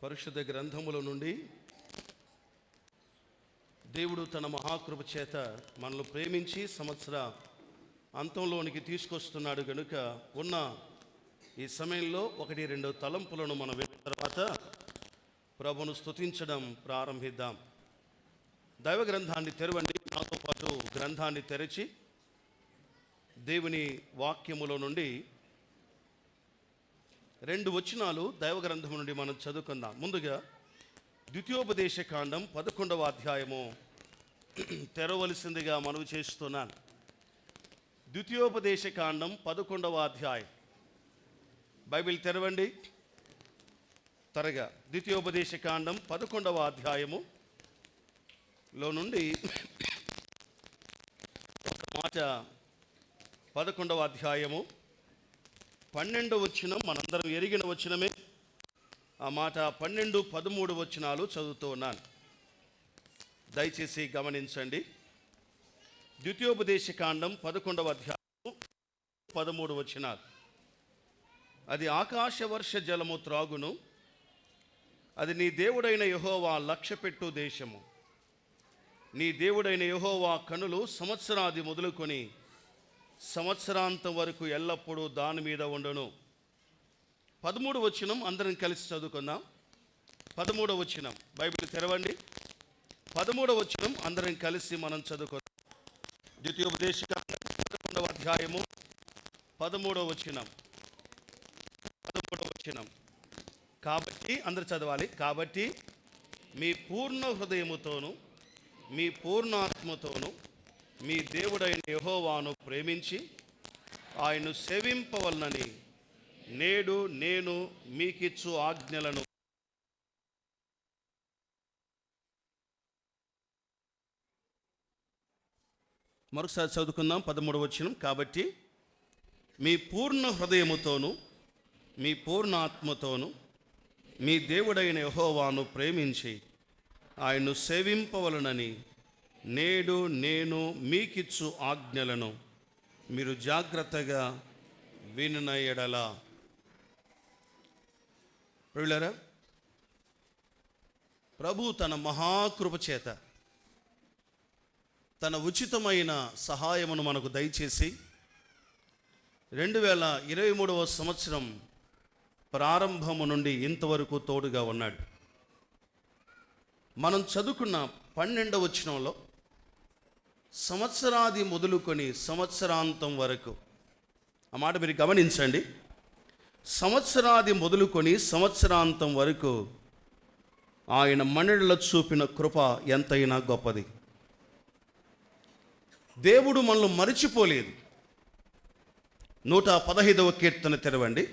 పరిశుద్ధ గ్రంథముల నుండి దేవుడు తన మహాకృప చేత మనల్ని ప్రేమించి సంవత్సర అంతంలోనికి తీసుకొస్తున్నాడు కనుక ఉన్న ఈ సమయంలో 1-2 తలంపులను మనం విన్న తర్వాత ప్రభును స్తుతించడం ప్రారంభిద్దాం. దైవ గ్రంథాన్ని తెరవండి. నాతో పాటు గ్రంథాన్ని తెరచి దేవుని వాక్యములో నుండి 2 వచనాలు దైవ గ్రంథం నుండి మనం చదువుకుందాం. ముందుగా ద్వితీయోపదేశ కాండం 11వ అధ్యాయము తెరవలసిందిగా మనవి చేస్తున్నాను. ద్వితీయోపదేశ కాండం 11వ అధ్యాయం బైబిల్ తెరవండి. త్వరగా ద్వితీయోపదేశ కాండం 11వ అధ్యాయములో నుండి ఒక మాట. 11వ అధ్యాయము 12వ వచనం మనందరం ఎరిగిన వచనమే. ఆ మాట 12, 13 వచనాలు చదువుతూ ఉన్నాను. దయచేసి గమనించండి. ద్వితీయోపదేశ కాండం 11వ అధ్యాయం 13 వచనాలు. అది ఆకాశ వర్ష జలము త్రాగును, అది నీ దేవుడైన యెహోవా లక్ష్యపెట్టు దేశము. నీ దేవుడైన యెహోవా కనులు సంవత్సరాది మొదలుకొని సంవత్సరాంతం వరకు ఎల్లప్పుడూ దాని మీద ఉండును. 13వ వచనం అందరం కలిసి చదువుకుందాం. 13వ వచనం బైబిల్ తెరవండి. 13వ వచనం అందరం కలిసి మనం చదువుకుందాం. ద్వితీయోపదేశ కాండం 11వ అధ్యాయము 13వ వచనం. 13వ వచనం. కాబట్టి అందరు చదవాలి. కాబట్టి మీ పూర్ణ హృదయముతోను మీ పూర్ణ ఆత్మతోను మీ దేవుడైన యెహోవాను ప్రేమించి ఆయన్ను సేవింపవలనని నేడు నేను మీకిచ్చు ఆజ్ఞలను. మరొకసారి చదువుకుందాం. 13వ వచనం. కాబట్టి మీ పూర్ణ హృదయముతోను మీ పూర్ణ ఆత్మతోను మీ దేవుడైన యెహోవాను ప్రేమించి ఆయన్ను సేవింపవలనని నేడు నేను మీకిచ్చు ఆజ్ఞలను మీరు జాగ్రత్తగా వినిన ఎడల. ప్రియులారా, ప్రభు తన మహాకృప చేత తన ఉచితమైన సహాయమును మనకు దయచేసి 2023వ సంవత్సరం ప్రారంభము నుండి ఇంతవరకు తోడుగా ఉన్నాడు. మనం చదువుకున్న 12వ వచనంలో సంవత్సరాది మొదలుకొని సంవత్సరాంతం వరకు, ఆ మాట మీరు గమనించండి. సంవత్సరాది మొదలుకొని సంవత్సరాంతం వరకు ఆయన మనలో చూపిన కృప ఎంతైనా గొప్పది. దేవుడు మనల్ని మరిచిపోలేదు. 115వ కీర్తన తెరవండి.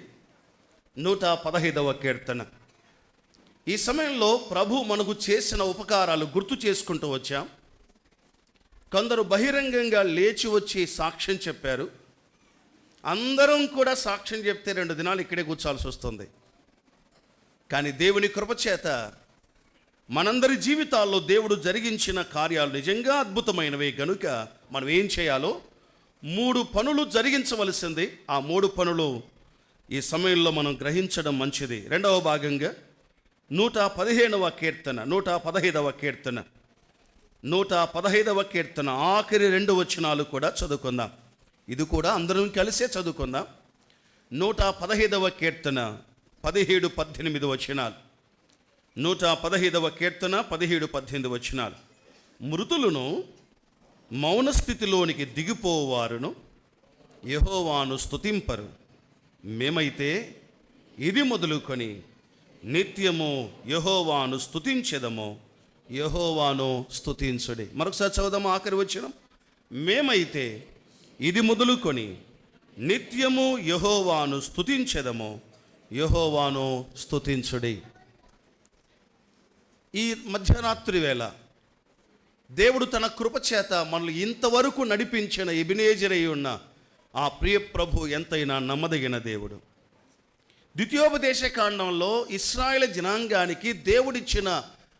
115వ కీర్తన. ఈ సమయంలో ప్రభు మనకు చేసిన ఉపకారాలు గుర్తు చేసుకుంటూ వచ్చాం. కొందరు బహిరంగంగా లేచి వచ్చి సాక్ష్యం చెప్పారు. అందరం కూడా సాక్ష్యం చెప్తే 2 దినాలు ఇక్కడే కూర్చోాల్సి వస్తుంది. కానీ దేవుని కృపచేత మనందరి జీవితాల్లో దేవుడు జరిగించిన కార్యాలు నిజంగా అద్భుతమైనవే గనుక మనం ఏం చేయాలో 3 పనులు జరిగించవలసింది. ఆ 3 పనులు ఈ సమయంలో మనం గ్రహించడం మంచిది. 2వ భాగంగా 115వ కీర్తన 115వ కీర్తన 115వ కీర్తన ఆఖరి 2 వచనాలు కూడా చదువుకుందాం. ఇది కూడా అందరం కలిసే చదువుకుందాం. 115వ కీర్తన 17, 18 వచనాలు. 115వ కీర్తన 17, 18 వచనాలు. మృతులను మౌన స్థితిలోనికి దిగిపోవారును యెహోవాను స్తుతింపరు. మేమైతే ఇది మొదలుకొని నిత్యము యెహోవాను స్తుతించెదము. యెహోవాను స్తుతించుడి. మరొకసారి చదువుదాము ఆఖరి వచనం. మేమైతే ఇది మొదలుకొని నిత్యము యెహోవాను స్తుతించెదము. యెహోవాను స్తుతించుడి. ఈ మధ్యరాత్రి వేళ దేవుడు తన కృపచేత మనల్ని ఇంతవరకు నడిపించిన ఎబినేజరై ఉన్న ఆ ప్రియ ప్రభు ఎంతైనా నమ్మదగిన దేవుడు. ద్వితీయోపదేశ కాండంలో ఇశ్రాయేలు జనాంగానికి దేవుడిచ్చిన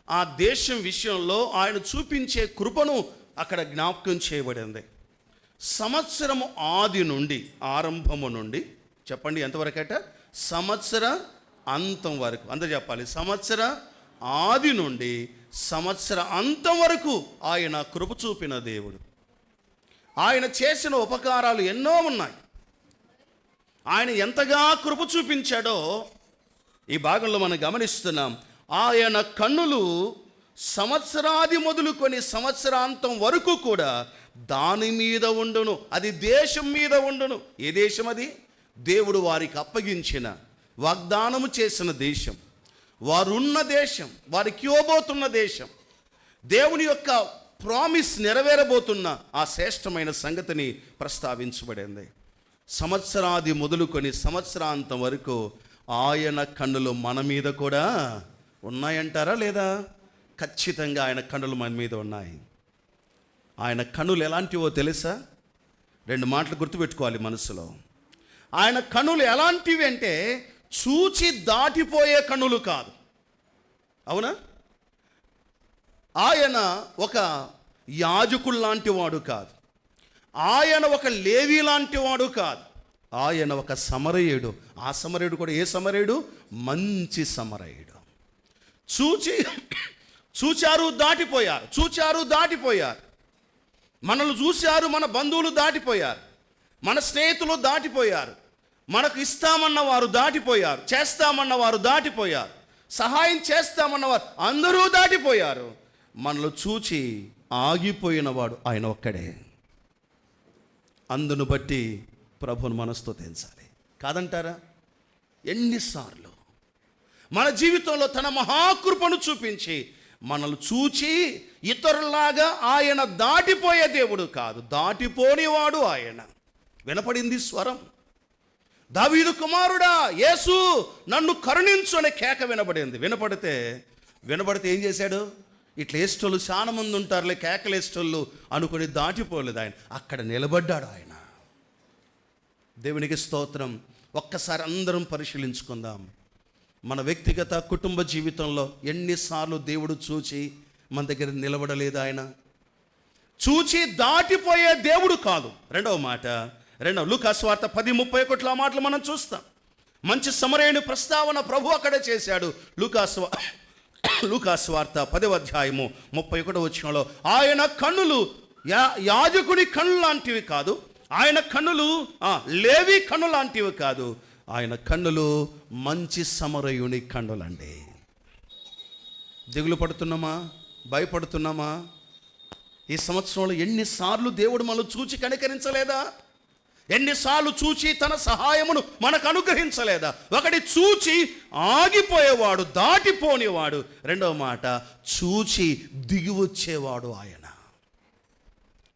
ఆ దేశం విషయంలో ఆయన చూపించే కృపను అక్కడ జ్ఞాపకం చేయబడింది. సంవత్సరము ఆది నుండి, ఆరంభము నుండి చెప్పండి ఎంతవరకట? సంవత్సర అంతం వరకు. అందరూ చెప్పాలి, సంవత్సర ఆది నుండి సంవత్సర అంతం వరకు ఆయన కృప చూపిన దేవుడు. ఆయన చేసిన ఉపకారాలు ఎన్నో ఉన్నాయి. ఆయన ఎంతగా కృప చూపించాడో ఈ భాగంలో మనం గమనిస్తున్నాం. ఆయన కన్నులు సంవత్సరాది మొదలుకొని సంవత్సరాంతం వరకు కూడా దాని మీద ఉండును, అది దేశం మీద ఉండును. ఏ దేశం అది? దేవుడు వారికి అప్పగించిన, వాగ్దానము చేసిన దేశం, వారున్న దేశం, వారికి ఇవ్వబోతున్న దేశం, దేవుని యొక్క ప్రామిస్ నెరవేరబోతున్న ఆ శ్రేష్టమైన సంగతిని ప్రస్తావించబడింది. సంవత్సరాది మొదలుకొని సంవత్సరాంతం వరకు ఆయన కన్నులు మన మీద కూడా ఉన్నాయంటారా లేదా? ఖచ్చితంగా ఆయన కన్నులు మన మీద ఉన్నాయి. ఆయన కన్నులు ఎలాంటివో తెలుసా? 2 మాటలు గుర్తుపెట్టుకోవాలి మనసులో. ఆయన కన్నులు ఎలాంటివి అంటే చూచి దాటిపోయే కన్నులు కాదు. అవునా? ఆయన ఒక యాజకుడు లాంటి వాడు కాదు. ఆయన ఒక లేవి లాంటి వాడు కాదు. ఆయన ఒక సమరయుడు. ఆ సమరయుడు కూడా ఏ సమరయుడు? మంచి సమరయుడు. చూచారు దాటిపోయారు. మనల్ని చూశారు, మన బంధువులు దాటిపోయారు, మన స్నేహితులు దాటిపోయారు, మనకు ఇస్తామన్న వారు దాటిపోయారు, చేస్తామన్న వారు దాటిపోయారు, సహాయం చేస్తామన్నవారు అందరూ దాటిపోయారు. మనల్ని చూచి ఆగిపోయిన వాడు ఆయన ఒక్కడే. అందును బట్టి ప్రభువును మనసుతో స్తుతించాలి. కాదంటారా? ఎన్నిసార్లు మన జీవితంలో తన మహాకృపను చూపించి మనల్ని చూచి ఇతరులాగా ఆయన దాటిపోయే దేవుడు కాదు, దాటిపోనివాడు ఆయన. వినపడింది స్వరం, దావీదు కుమారుడా యేసు నన్ను కరుణించు అనే కేక వినబడింది. వినబడితే ఏం చేశాడు? ఇట్లా వేసేటోళ్ళు చాలా మంది ఉంటారులే, కేకలు వేసేటోళ్ళు అనుకుని దాటిపోలేదు. ఆయన అక్కడ నిలబడ్డాడు. ఆయన దేవునికి స్తోత్రం. ఒక్కసారి అందరం పరిశీలించుకుందాం. మన వ్యక్తిగత కుటుంబ జీవితంలో ఎన్నిసార్లు దేవుడు చూచి మన దగ్గర నిలబడలేదు? ఆయన చూచి దాటిపోయే దేవుడు కాదు. రెండవ లూకా సువార్త 10:31 మాటలు మనం చూస్తాం. మంచి సమరయుని ప్రస్తావన ప్రభు అక్కడే చేశాడు. లూకా సువార్త 10:31 ఆయన కన్నులు యాజకుని కన్ను లాంటివి కాదు, ఆయన కన్నులు లేవి కన్ను లాంటివి కాదు, ఆయన కన్నులు మంచి సమరయుని కన్నులండి. దిగులు పడుతున్నామా? భయపడుతున్నామా? ఈ సంవత్సరంలో ఎన్నిసార్లు దేవుడు మనల్ని చూచి కనికరించలేదా? ఎన్నిసార్లు చూచి తన సహాయమును మనకు అనుగ్రహించలేదా? ఒకటి చూచి ఆగిపోయేవాడు, దాటిపోనివాడు. రెండవ మాట, చూచి దిగి వచ్చేవాడు ఆయన.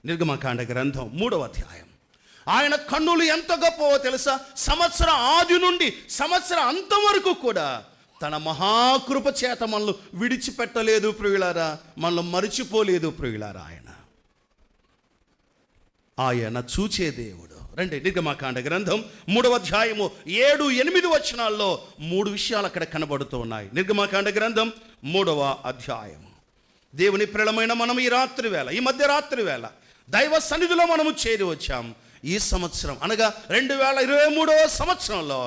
నిర్గమకాండ గ్రంథం 3వ అధ్యాయం. ఆయన కన్నులు ఎంత గొప్పవో తెలుసా? సంవత్సరం ఆది నుండి సంవత్సరం అంతం వరకు కూడా తన మహాకృప చేత మనల్ని విడిచిపెట్టలేదు ప్రియులారా, మనల్ని మరిచిపోలేదు ప్రియులారా. ఆయన చూచే దేవుడు. రండి, నిర్గమకాండ గ్రంథం 3వ అధ్యాయము 7-8 వచనాల్లో 3 విషయాలు అక్కడ కనబడుతూ ఉన్నాయి. నిర్గమకాండ గ్రంథం 3వ అధ్యాయం. దేవుని ప్రియులమైన మనం ఈ మధ్యరాత్రి వేళ దైవ సన్నిధిలో మనము చేరి వచ్చాం. ఈ సంవత్సరం అనగా 2023వ సంవత్సరంలో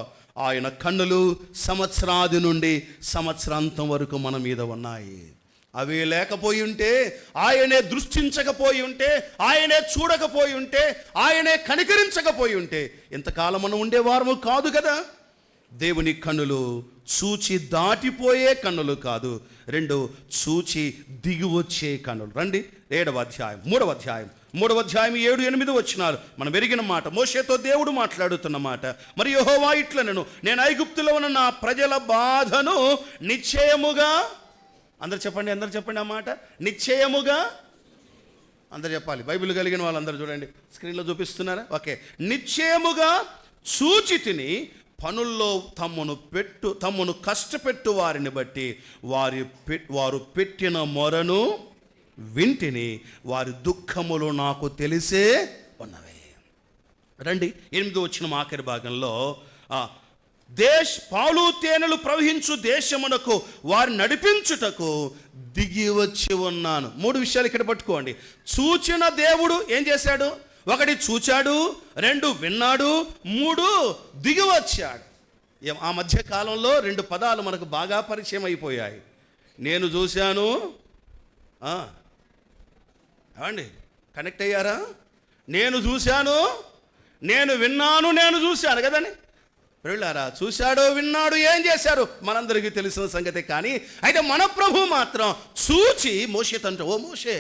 ఆయన కన్నులు సంవత్సరాది నుండి సంవత్సరాంతం వరకు మన మీద ఉన్నాయి. అవి లేకపోయి ఉంటే, ఆయనే దృష్టించకపోయి ఉంటే, ఆయనే చూడకపోయి ఉంటే, ఆయనే కనికరించకపోయి ఉంటే ఇంతకాలం మనం ఉండేవారము కాదు కదా. దేవుని కన్నులు చూచి దాటిపోయే కన్నులు కాదు, 2 చూచి దిగి వచ్చే కన్నులు. రండి 3వ అధ్యాయం 7-8 వచనాలు మనం ఎరిగిన మాట. మోషేతో దేవుడు మాట్లాడుతున్న మాట. మరి యెహోవా ఇట్లనెను, నేను ఐగుప్తులో ఉన్న నా ప్రజల బాధను నిశ్చయముగా, అందరు చెప్పండి ఆ మాట, నిశ్చయముగా. అందరు చెప్పాలి, బైబిల్ కలిగిన వాళ్ళందరూ చూడండి, స్క్రీన్లో చూపిస్తున్నారా? ఓకే. నిశ్చయముగా చూచి తిని పనుల్లో తమ్మును కష్టపెట్టు వారిని బట్టి వారు పెట్టిన మొరను వింటిని, వారి దుఃఖములు నాకు తెలిసే ఉన్నవి. రండి 8వ వచనం ఆఖరి భాగంలో, పాలు తేనెలు ప్రవహించు దేశమునకు వారు నడిపించుటకు దిగి వచ్చి ఉన్నాను. 3 విషయాలు ఇక్కడ పట్టుకోండి. చూచిన దేవుడు ఏం చేశాడు? 1 చూచాడు, 2 విన్నాడు, 3 దిగి వచ్చాడు. ఆ మధ్య కాలంలో 2 పదాలు మనకు బాగా పరిచయం అయిపోయాయి. నేను చూశాను. ఏమండి, కనెక్ట్ అయ్యారా? నేను చూశాను, నేను విన్నాను, నేను చూశాను కదండి. వెళ్ళారా? చూశాడో విన్నాడు, ఏం చేశారు మనందరికీ తెలిసిన సంగతే. కానీ అయితే మన ప్రభు మాత్రం చూచి మోషేతో, ఓ మోషే,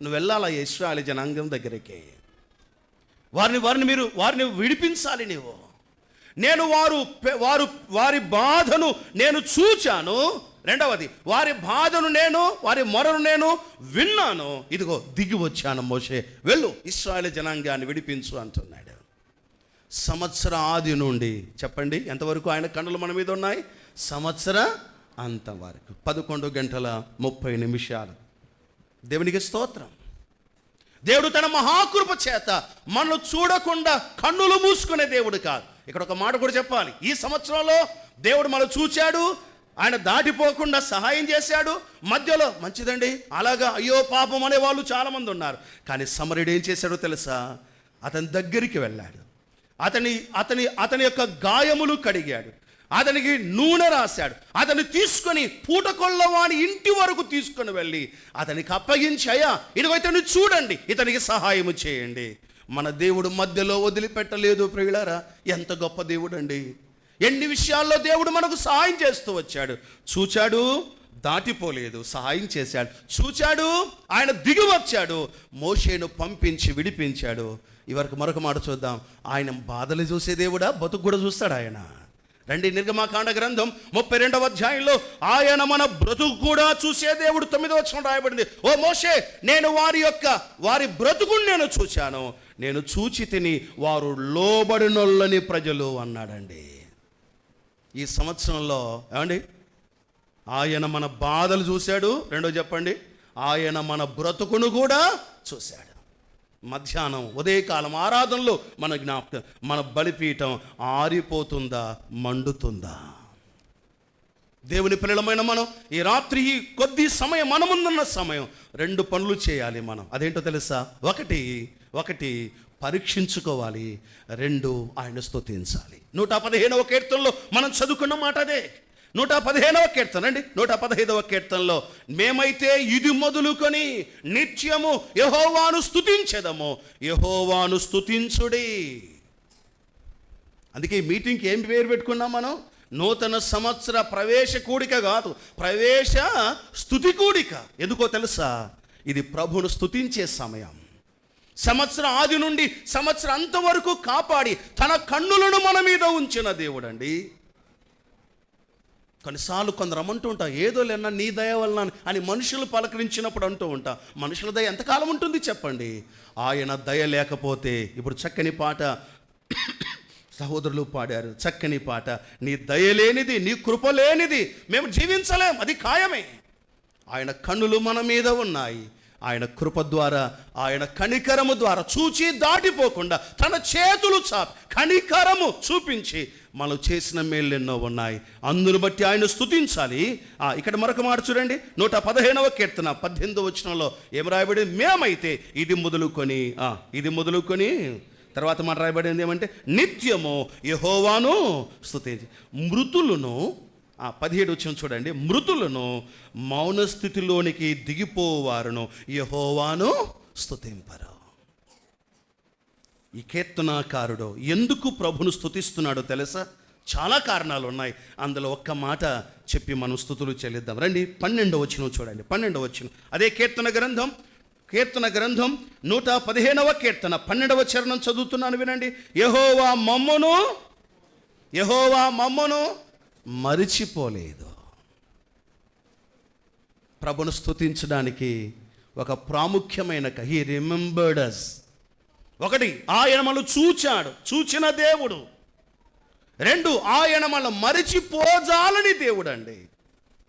నువ్వు వెళ్ళాలా ఇశ్రాయేలు జనాంగం దగ్గరికి, వారిని విడిపించాలి నీవు. నేను వారి బాధను నేను చూచాను. రెండవది, వారి బాధను వారి మొరను నేను విన్నాను. ఇదిగో దిగి వచ్చాను మోషే, వెళ్ళు ఇశ్రాయేలు జనాంగాన్ని విడిపించు అంటున్నాడు. సంవత్సర ఆది నుండి చెప్పండి ఎంతవరకు ఆయన కన్నులు మన మీద ఉన్నాయి? సంవత్సర అంతవరకు 11:30 దేవునికి స్తోత్రం. దేవుడు తన మహాకృప చేత మనల్ని చూడకుండా కన్నులు మూసుకునే దేవుడు కాదు. ఇక్కడ ఒక మాట కూడా చెప్పాలి. ఈ సంవత్సరంలో దేవుడు మనం చూచాడు, ఆయన దాటిపోకుండా సహాయం చేశాడు. మధ్యలో మంచిదండి, అలాగా అయ్యో పాపం అనే వాళ్ళు చాలామంది ఉన్నారు. కానీ సమరుడు ఏం చేశాడో తెలుసా? అతని దగ్గరికి వెళ్ళాడు, అతని యొక్క గాయములు కడిగాడు, అతనికి నూనె రాశాడు, అతన్ని తీసుకొని పూటకొల్లవాని ఇంటి వరకు తీసుకొని వెళ్ళి అతనికి అప్పగించి, అయ్యా ఇదిగో ఇతన్ని చూడండి, ఇతనికి సహాయము చేయండి. మన దేవుడు మధ్యలో వదిలిపెట్టలేదు ప్రియులారా. ఎంత గొప్ప దేవుడు అండి! ఎన్ని విషయాల్లో దేవుడు మనకు సహాయం చేస్తూ వచ్చాడు. చూచాడు, దాటిపోలేదు, సహాయం చేశాడు. చూచాడు, ఆయన దిగి వచ్చాడు, మోషేను పంపించి విడిపించాడు. ఇవరకు మరొక మాట చూద్దాం. ఆయన బాధలు చూసే దేవుడా, బతుకు కూడా చూస్తాడు ఆయన. రండి, నిర్గమాకాండ గ్రంథం 32వ అధ్యాయంలో ఆయన మన బ్రతుకు కూడా చూసే దేవుడు. 9వ వచనం రాయబడింది, ఓ మోషే, నేను వారి బ్రతుకుని నేను చూశాను, నేను చూచి తిని వారు లోబడినొల్లని ప్రజలు అన్నాడండి. ఈ సంవత్సరంలో ఏమండి, ఆయన మన బాధలు చూశాడు. రెండో చెప్పండి, ఆయన మన బ్రతుకును కూడా చూశాడు. మధ్యాహ్నం ఉదయకాలం ఆరాధనలో మన జ్ఞాపకం, మన బలిపీఠం ఆరిపోతుందా, మండుతుందా? దేవుని పిల్లలమైన మనం ఈ రాత్రి ఈ కొద్ది సమయం మన ముందున్న సమయం 2 పనులు చేయాలి మనం. అదేంటో తెలుసా? ఒకటి పరీక్షించుకోవాలి, 2 ఆయన స్తుతించాలి. 115వ కీర్తనలో మనం చదువుకున్న మాట అదే. 115వ కీర్తన అండి. 115వ కీర్తనలో మేమైతే ఇది మొదలుకొని నిత్యము యెహోవాను స్తుతించెదము, యెహోవాను స్తుతించుడి. అందుకే ఈ మీటింగ్కి ఏం పేరు పెట్టుకున్నాం మనం? నూతన సంవత్సర ప్రవేశ కూడిక కాదు, ప్రవేశ స్తుతి కూడిక. ఎందుకో తెలుసా? ఇది ప్రభువును స్తుతించే సమయం. సంవత్సరం ఆది నుండి సంవత్సరం అంతవరకు కాపాడి తన కన్నులను మన మీద ఉంచిన దేవుడు అండి. కొన్నిసార్లు కొందరు అమ్మంటూ ఉంటా, ఏదో లేనా నీ దయ వలన అని మనుషులు పలకరించినప్పుడు అంటూ ఉంటా. మనుషుల దయ ఎంతకాలం ఉంటుంది చెప్పండి? ఆయన దయ లేకపోతే, ఇప్పుడు చక్కని పాట సహోదరులు పాడారు, చక్కని పాట, నీ దయ లేనిది, నీ కృప లేనిది మేము జీవించలేం, అది ఖాయమే. ఆయన కన్నులు మన మీద ఉన్నాయి. ఆయన కృప ద్వారా, ఆయన కనికరము ద్వారా చూచి దాటిపోకుండా తన చేతులు చాపి కనికరము చూపించి మనం చేసిన మేళ్ళు ఎన్నో ఉన్నాయి. అందును బట్టి ఆయన స్తుతించాలి. ఇక్కడ మరొక మాట చూడండి, 115వ కీర్తన 18వ వచనంలో ఏం రాయబడింది? మేమైతే ఇది మొదలుకొని తర్వాత మాట రాయబడింది ఏమంటే, నిత్యము యెహోవాను స్తుతించి మృతులను 17 వచనం చూడండి, మృతులను మౌన స్థితిలోనికి దిగిపోవారును యెహోవాను స్తుతింపరు. ఈ కీర్తనాకారుడు ఎందుకు ప్రభును స్తుతిస్తున్నాడో తెలుసా? చాలా కారణాలు ఉన్నాయి. అందులో ఒక్క మాట చెప్పి మనం స్తుతులు చెల్లిద్దాం. రండి, 12వ వచనం చూడండి. 12వ వచనం అదే కీర్తన గ్రంథం 115వ కీర్తన 12వ చరణం చదువుతున్నాను, వినండి. యెహోవా మమ్మను మరిచిపోలేదు. ప్రభును స్తుతించడానికి ఒక ప్రాముఖ్యమైన హీ రిమెంబర్డ్ us. 1, ఆయన మనల్ని చూచిన దేవుడు. 2, ఆయన మనల్ని మరిచిపోజాలని దేవుడు అండి.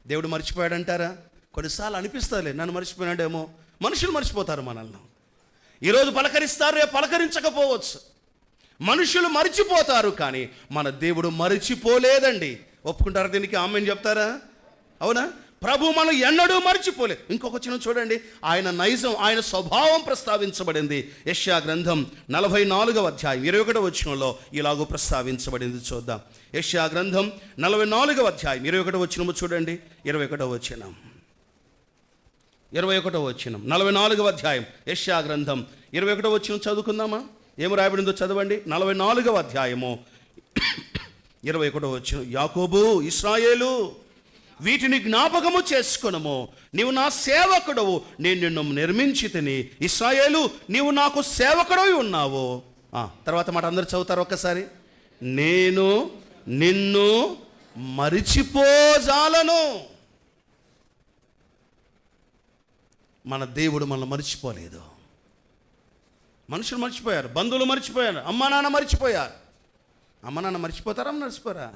దేవుడు మర్చిపోయాడంటారా? కొన్నిసార్లు అనిపిస్తుంది, నన్ను మర్చిపోయినాడేమో. మనుషులు మర్చిపోతారు మనల్ని. ఈరోజు పలకరిస్తారు, రేపు పలకరించకపోవచ్చు. మనుషులు మర్చిపోతారు, కానీ మన దేవుడు మరిచిపోలేదండి. ఒప్పుకుంటారా దీనికి? ఆమేన్ చెప్తారా? అవునా? ప్రభు మనం ఎన్నడూ మర్చిపోలే. ఇంకొక చిన్న చూడండి, ఆయన నైజం, ఆయన స్వభావం ప్రస్తావించబడింది. యెషయా గ్రంథం 44వ అధ్యాయం 21వ వచనంలో ఇలాగూ ప్రస్తావించబడింది. చూద్దాం. యెషయా గ్రంథం 44వ అధ్యాయం 21వ వచనము చూడండి. 21వ వచనం 44వ అధ్యాయం యెషయా గ్రంథం 21వ వచనం చదువుకుందామా? ఏమి రాయబడిందో చదవండి. 44వ అధ్యాయము 21వ వచనం. యాకోబు, ఇశ్రాయేలు, వీటిని జ్ఞాపకము చేసుకొనుము. నీవు నా సేవకుడవు, నేను నిన్ను నిర్మించి తిని. ఇశ్రాయేలు, నీవు నాకు సేవకుడవి ఉన్నావు. తర్వాత మాట అందరూ చదువుతారు ఒక్కసారి. నేను నిన్ను మరిచిపోజాలను. మన దేవుడు మనల్ని మరిచిపోలేదు. మనుషులు మర్చిపోయారు, బంధువులు మర్చిపోయారు, అమ్మ నాన్న మర్చిపోయారు. అమ్మ నాన్న మర్చిపోతారా? మర్చిపోరా?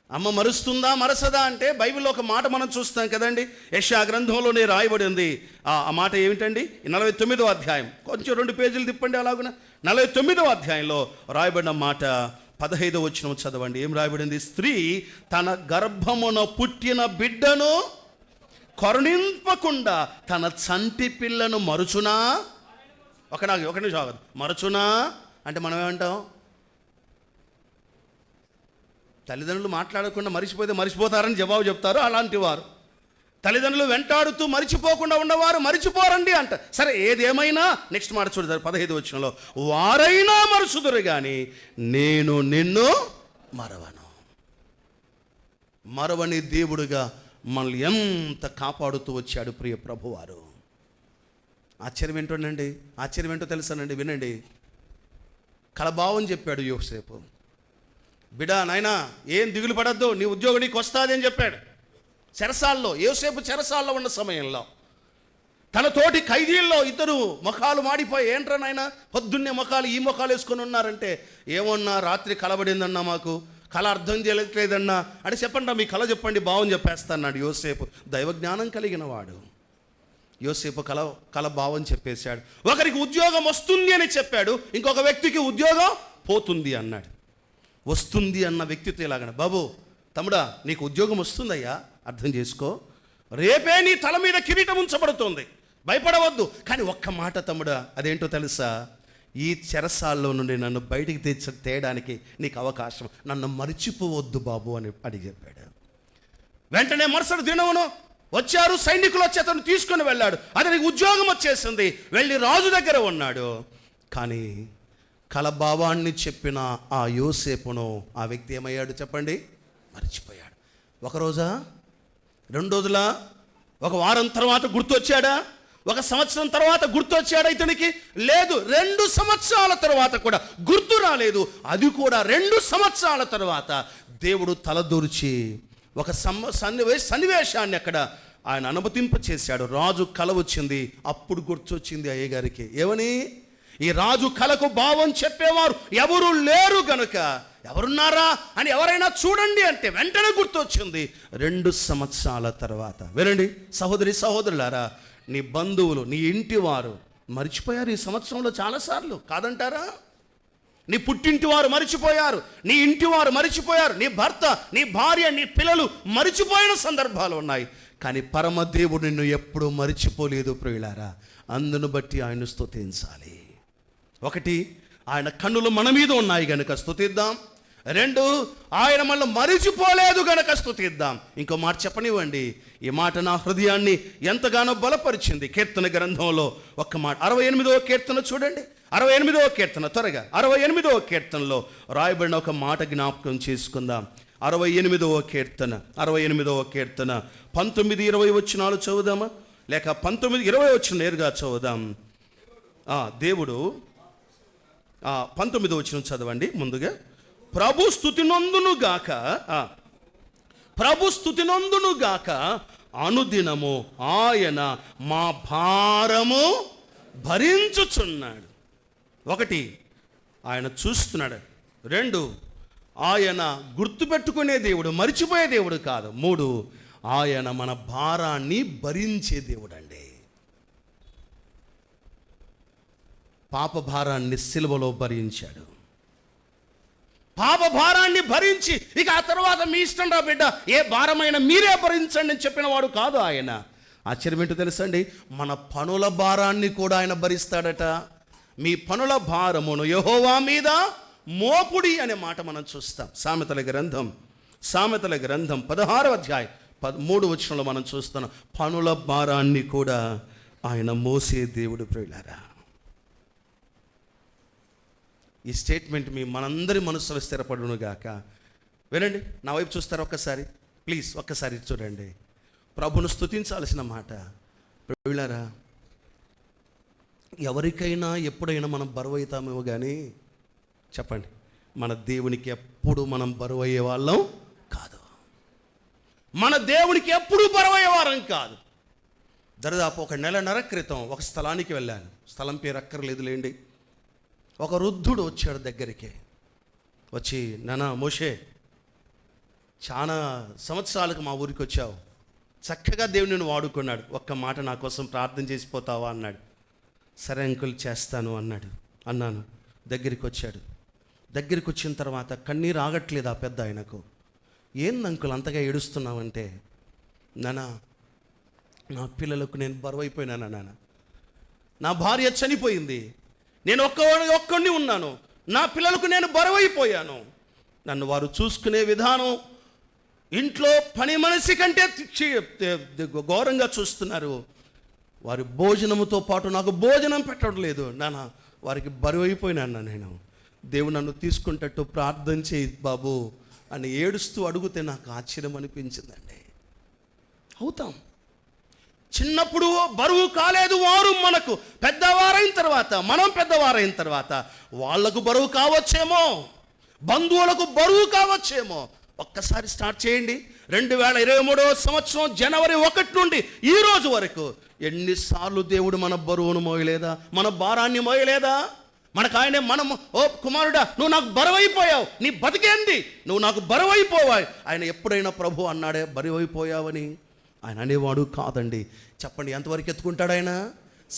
అమ్మ మరుస్తుందా మరసదా అంటే బైబిల్లో ఒక మాట మనం చూస్తాం కదండి. యెషయా గ్రంథంలోనే రాయబడి ఉంది. ఆ మాట ఏమిటండి? 49వ అధ్యాయం, కొంచెం 2 పేజీలు తిప్పండి అలాగున. 49వ అధ్యాయంలో రాయబడిన మాట 15వ వచనం చదవండి. ఏం రాయబడింది? స్త్రీ తన గర్భమున పుట్టిన బిడ్డను కరుణింపకుండా తన చంటి పిల్లను మరుచునా? ఒక నిమిషం మరచునా అంటే మనం ఏమంటాం? తల్లిదండ్రులు మాట్లాడకుండా మరిచిపోతే మరిచిపోతారని జవాబు చెప్తారు. అలాంటి వారు తల్లిదండ్రులు వెంటాడుతూ మరిచిపోకుండా ఉన్నవారు మరిచిపోరండి అంట. సరే, ఏదేమైనా నెక్స్ట్ మాట చూడతారు 15వ వచనంలో. వారైనా మరుసుదురు కానీ నేను నిన్ను మరవను. మరవని దేవుడుగా మనల్ని ఎంత కాపాడుతూ వచ్చాడు ప్రియ ప్రభువారు. ఆశ్చర్యం ఏంటోనండి, ఆశ్చర్యం ఏంటో తెలుసానండి, వినండి. కలభావం చెప్పాడు యోసేపు. బిడా నాయనా ఏం దిగులు పడద్దు, నీ ఉద్యోగం నీకు వస్తుంది అని చెప్పాడు. చెరసాల్లో, యోసేపు చెరసాల్లో ఉన్న సమయంలో తన తోటి ఖైదీల్లో ఇద్దరు ముఖాలు మాడిపోయి, ఏంట్రా నాయనా పొద్దున్నే ముఖాలు ఈ ముఖాలు వేసుకొని ఉన్నారంటే, ఏమన్నా రాత్రి కలబడిందన్నా, మాకు కళ అర్థం చేయలేదన్నా అంటే చెప్పండి, మీ కళ చెప్పండి, భావం చెప్పేస్తాన్నాడు యోసేపు. దైవజ్ఞానం కలిగిన వాడు యోసేపు కళ భావం చెప్పేశాడు. ఒకరికి ఉద్యోగం వస్తుంది అని చెప్పాడు, ఇంకొక వ్యక్తికి ఉద్యోగం పోతుంది అన్నాడు. వస్తుంది అన్న వ్యక్తితో ఇలాగన, బాబు తమ్ముడా నీకు ఉద్యోగం వస్తుందయ్యా, అర్థం చేసుకో, రేపే నీ తల మీద కిరీటం ఉంచబడుతుంది, భయపడవద్దు. కానీ ఒక్క మాట తమ్ముడా, అదేంటో తెలుసా? ఈ చెరసాల్లో నుండి నన్ను బయటికి తేయడానికి నీకు అవకాశం, నన్ను మరిచిపోవద్దు బాబు అని అడిగి చెప్పాడు. వెంటనే మరుసటి దినమును వచ్చారు సైనికులు, వచ్చి అతను తీసుకుని వెళ్ళాడు. అతనికి ఉద్యోగం వచ్చేసింది, వెళ్ళి రాజు దగ్గర ఉన్నాడు. కానీ కలభావాన్ని చెప్పిన ఆ యోసేపును ఆ వ్యక్తి ఏమయ్యాడు చెప్పండి? మర్చిపోయాడు. ఒక రోజా, 2 రోజులా, ఒక వారం తర్వాత గుర్తొచ్చాడా? ఒక సంవత్సరం తర్వాత గుర్తొచ్చాడా ఇతనికి? లేదు, 2 సంవత్సరాల తర్వాత కూడా గుర్తు రాలేదు. అది కూడా 2 సంవత్సరాల తర్వాత దేవుడు తలదూర్చి ఒక సన్నివేశాన్ని అక్కడ ఆయన అనుమతింప చేశాడు. రాజు కల వచ్చింది, అప్పుడు గుర్తొచ్చింది అయ్యగారికి. ఏమని? ఈ రాజు కలకు భావం చెప్పేవారు ఎవరు లేరు గనుక, ఎవరున్నారా అని ఎవరైనా చూడండి అంటే వెంటనే గుర్తొచ్చింది 2 సంవత్సరాల తర్వాత. వినండి సహోదరి సహోదరులారా, నీ బంధువులు, నీ ఇంటి వారు మర్చిపోయారు ఈ సంవత్సరంలో చాలాసార్లు, కాదంటారా? నీ పుట్టింటి వారు మరిచిపోయారు, నీ ఇంటి వారు మరిచిపోయారు, నీ భర్త, నీ భార్య, నీ పిల్లలు మరిచిపోయిన సందర్భాలు ఉన్నాయి. కానీ పరమదేవుడు నిన్ను ఎప్పుడూ మరిచిపోలేదు ప్రియులారా. అందును బట్టి ఆయన స్తుతించాలి. 1, ఆయన కన్నులు మన మీద ఉన్నాయి గనుక స్తుతిద్దాం. 2, ఆయన మనల్ని మరిచిపోలేదు గనుక స్తుతిద్దాం. ఇంకో మాట చెప్పనివ్వండి, ఈ మాట నా హృదయాన్ని ఎంతగానో బలపరిచింది. కీర్తన గ్రంథంలో ఒక మాట, 68వ కీర్తన చూడండి. 68వ కీర్తన, త్వరగా 68వ కీర్తనలో రాయబడిన ఒక మాట జ్ఞాపకం చేసుకుందాం. 68వ కీర్తన 19-20 వచనాలు చదువుదామా? లేక 19-20 వచనం నేరుగా చదువుదాం. దేవుడు 19వ వచనం చదవండి ముందుగా. ప్రభు స్తుతినందును గాక అనుదినము ఆయన మా భారము భరించుచున్నాడు. 1, ఆయన చూస్తున్నాడు. 2, ఆయన గుర్తుపెట్టుకునే దేవుడు, మరిచిపోయే దేవుడు కాదు. 3, ఆయన మన భారాన్ని భరించే దేవుడు అండి. పాప భారాన్ని సిలువలో భరించాడు. పాప భారాన్ని భరించి ఇక ఆ తర్వాత మీ ఇష్టం రా బిడ్డ, ఏ భారమైనా మీరే భరించండి అని చెప్పిన వాడు కాదు ఆయన. ఆశ్చర్యం ఏంటో తెలుసండి, మన పనుల భారాన్ని కూడా ఆయన భరిస్తాడట. మీ పనుల భారమును యెహోవా మీద మోపుడి అనే మాట మనం చూస్తాం. సామెతల గ్రంథం 16వ అధ్యాయం 13వ వచనంలో మనం చూస్తున్నాం. పనుల భారాన్ని కూడా ఆయన మోసే దేవుడు. ప్రియులారా, ఈ స్టేట్మెంట్ మీ మనందరి మనసులో స్థిరపడును గాక. వినండి, నా వైపు చూస్తారా ఒక్కసారి? ప్లీజ్ ఒక్కసారి చూడండి. ప్రభును స్తుతించాల్సిన మాట. ప్రియులారా, ఎవరికైనా ఎప్పుడైనా మనం బరువు అవుతామేమో కానీ చెప్పండి, మన దేవునికి ఎప్పుడు మనం బరువు అయ్యే వాళ్ళం కాదు. మన దేవునికి ఎప్పుడు బరువు అయ్యేవారం కాదు. దరిదాపు 1.5 నెలల క్రితం ఒక స్థలానికి వెళ్ళాను. స్థలం పేరు అక్కర్లేదు లేండి. ఒక వృద్ధుడు వచ్చాడు దగ్గరికి. వచ్చి, నానా మోషే, చాలా సంవత్సరాలకు మా ఊరికి వచ్చావు, చక్కగా దేవుని నిన్ను వాడుకున్నాడు, ఒక్క మాట నా కోసం ప్రార్థన చేసిపోతావా అన్నాడు. సరే అంకుల్ చేస్తాను అన్నాను. దగ్గరికి వచ్చాడు. దగ్గరికి వచ్చిన తర్వాత కన్నీరు ఆగట్లేదు ఆ పెద్ద ఆయనకు. ఏంది అంకుల్ అంతగా ఏడుస్తున్నావంటే, నానా నా పిల్లలకు నేను బరువైపోయినానా నాన్న, నా భార్య చనిపోయింది, నేను ఒక్కడిని ఉన్నాను, నా పిల్లలకు నేను బరువైపోయాను, నన్ను వారు చూసుకునే విధానం ఇంట్లో పని మనిషి కంటే ఘోరంగా చూస్తున్నారు, వారి భోజనముతో పాటు నాకు భోజనం పెట్టడం లేదు నాన్న, వారికి బరువైపోయినాను నేను, దేవుడు నన్ను తీసుకుంటట్టు ప్రార్థన చేయి బాబు అని ఏడుస్తూ అడిగితే నాకు ఆశ్చర్యం అనిపించిందండి. అవుతాం. చిన్నప్పుడు బరువు కాలేదు వారు, మనకు పెద్దవారైన తర్వాత, మనం పెద్దవారైన తర్వాత వాళ్లకు బరువు కావచ్చేమో, బంధువులకు బరువు కావచ్చేమో. ఒక్కసారి స్టార్ట్ చేయండి. 2023వ సంవత్సరం జనవరి 1 నుండి ఈ రోజు వరకు ఎన్నిసార్లు దేవుడు మన బరువును మోయలేదా, మన భారాన్ని మోయలేదా? మనకు ఆయనే, మనము ఓ కుమారుడా నువ్వు నాకు బరువైపోయావు, నీ బతికేంది, నువ్వు నాకు బరువైపోవాయి. ఆయన ఎప్పుడైనా ప్రభు అన్నాడే బరువైపోయావని? ఆయన అనేవాడు కాదండి. చెప్పండి, ఎంతవరకు ఎత్తుకుంటాడు ఆయన?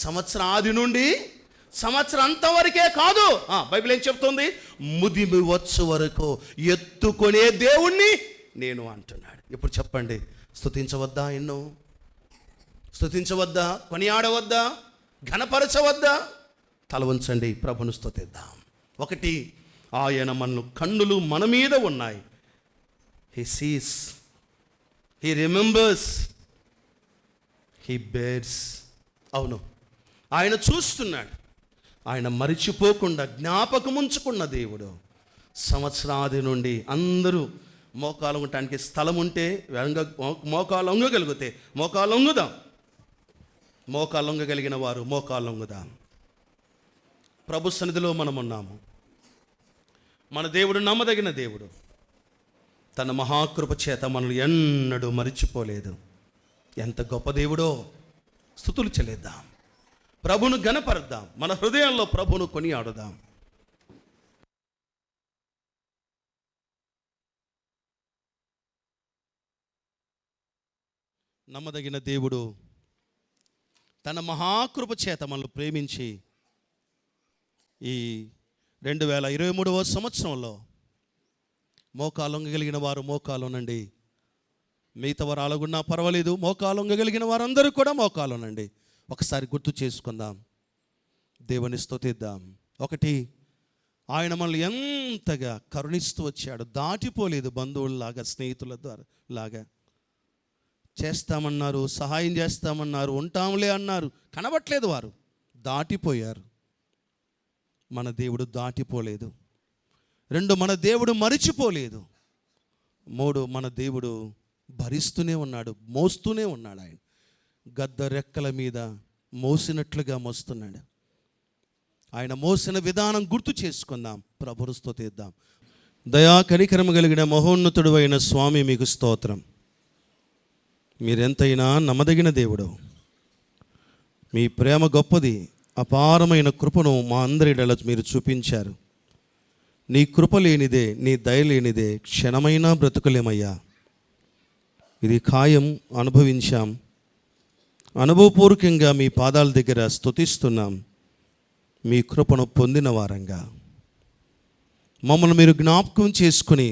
సంవత్సరం ఆది నుండి సంవత్సరం అంతవరకే కాదు. బైబిల్ ఏం చెప్తుంది? ముదిమి వచ్చు వరకు ఎత్తుకునే దేవుణ్ణి నేను అంటున్నాడు. ఇప్పుడు చెప్పండి, స్తుతించవద్దా? ఎన్నో స్తుతించవద్దా? కొనియాడవద్దా? ఘనపరచవద్దా? తల వంచండి, ప్రభును స్తుతిద్దాం. ఒకటి, ఆయన కన్నులు మన మీద ఉన్నాయి. He sees, he remembers, he bears. అవును, ఆయన చూస్తున్నాడు. ఆయన మరిచిపోకుండా జ్ఞాపకం ఉంచుకున్న దేవుడు. సంవత్సరాది నుండి అందరూ మోకాలు ఉండటానికి స్థలం ఉంటే మోకాలు వంగగలిగితే మోకాలు వంగుదాం. మోకాలు వంగగలిగిన వారు మోకాలు వంగుదాం. ప్రభు సన్నిధిలో మనం ఉన్నాము. మన దేవుడు నమ్మదగిన దేవుడు. తన మహాకృప చేత మనల్ని ఎన్నడూ మరిచిపోలేదు. ఎంత గొప్ప దేవుడో! స్తుతులు చెల్లిద్దాం, ప్రభును ఘనపరుద్దాం, మన హృదయంలో ప్రభును కొనియాడుదాం. నమ్మదగిన దేవుడు తన మహాకృప చేత మనల్ని ప్రేమించి ఈ 2023వ సంవత్సరంలో మోకాలు వంగగలిగిన వారు మోకాలు ఉండండి. మిగతా వారు అలాగున్నా పర్వాలేదు, మోకాలు వంగగలిగిన వారందరూ కూడా మోకాలు ఉండండి. ఒకసారి గుర్తు చేసుకుందాం, దేవుని స్తుతిద్దాం. ఒకటి, ఆయన మనల్ని ఎంతగా కరుణిస్తూ వచ్చాడు. దాటిపోలేదు. బంధువుల్లాగా, స్నేహితుల ద్వారా లాగా చేస్తామన్నారు, సహాయం చేస్తామన్నారు, ఉంటాంలే అన్నారు, కనబట్లేదు. వారు దాటిపోయారు. మన దేవుడు దాటిపోలేదు. 2, మన దేవుడు మరిచిపోలేదు. 3, మన దేవుడు భరిస్తూనే ఉన్నాడు, మోస్తూనే ఉన్నాడు. ఆయన గద్ద రెక్కల మీద మోసినట్లుగా మోస్తున్నాడు. ఆయన మోసిన విధానం గుర్తు చేసుకుందాం, ప్రభువును స్తుతిద్దాం. దయా కనికరము కలిగిన మహోన్నతుడు అయిన స్వామి, మీకు స్తోత్రం. మీరెంతైనా నమ్మదగిన దేవుడు. మీ ప్రేమ గొప్పది. అపారమైన కృపను మా అందరిలో మీరు చూపించారు. నీ కృప లేనిదే, నీ దయ లేనిదే క్షణమైనా బ్రతుకులేమయ్యా. ఇది ఖాయం, అనుభవించాం. అనుభవపూర్వకంగా మీ పాదాల దగ్గర స్తుతిస్తున్నాం. మీ కృపను పొందిన వారంగా మమ్మల్ని మీరు జ్ఞాపకం చేసుకుని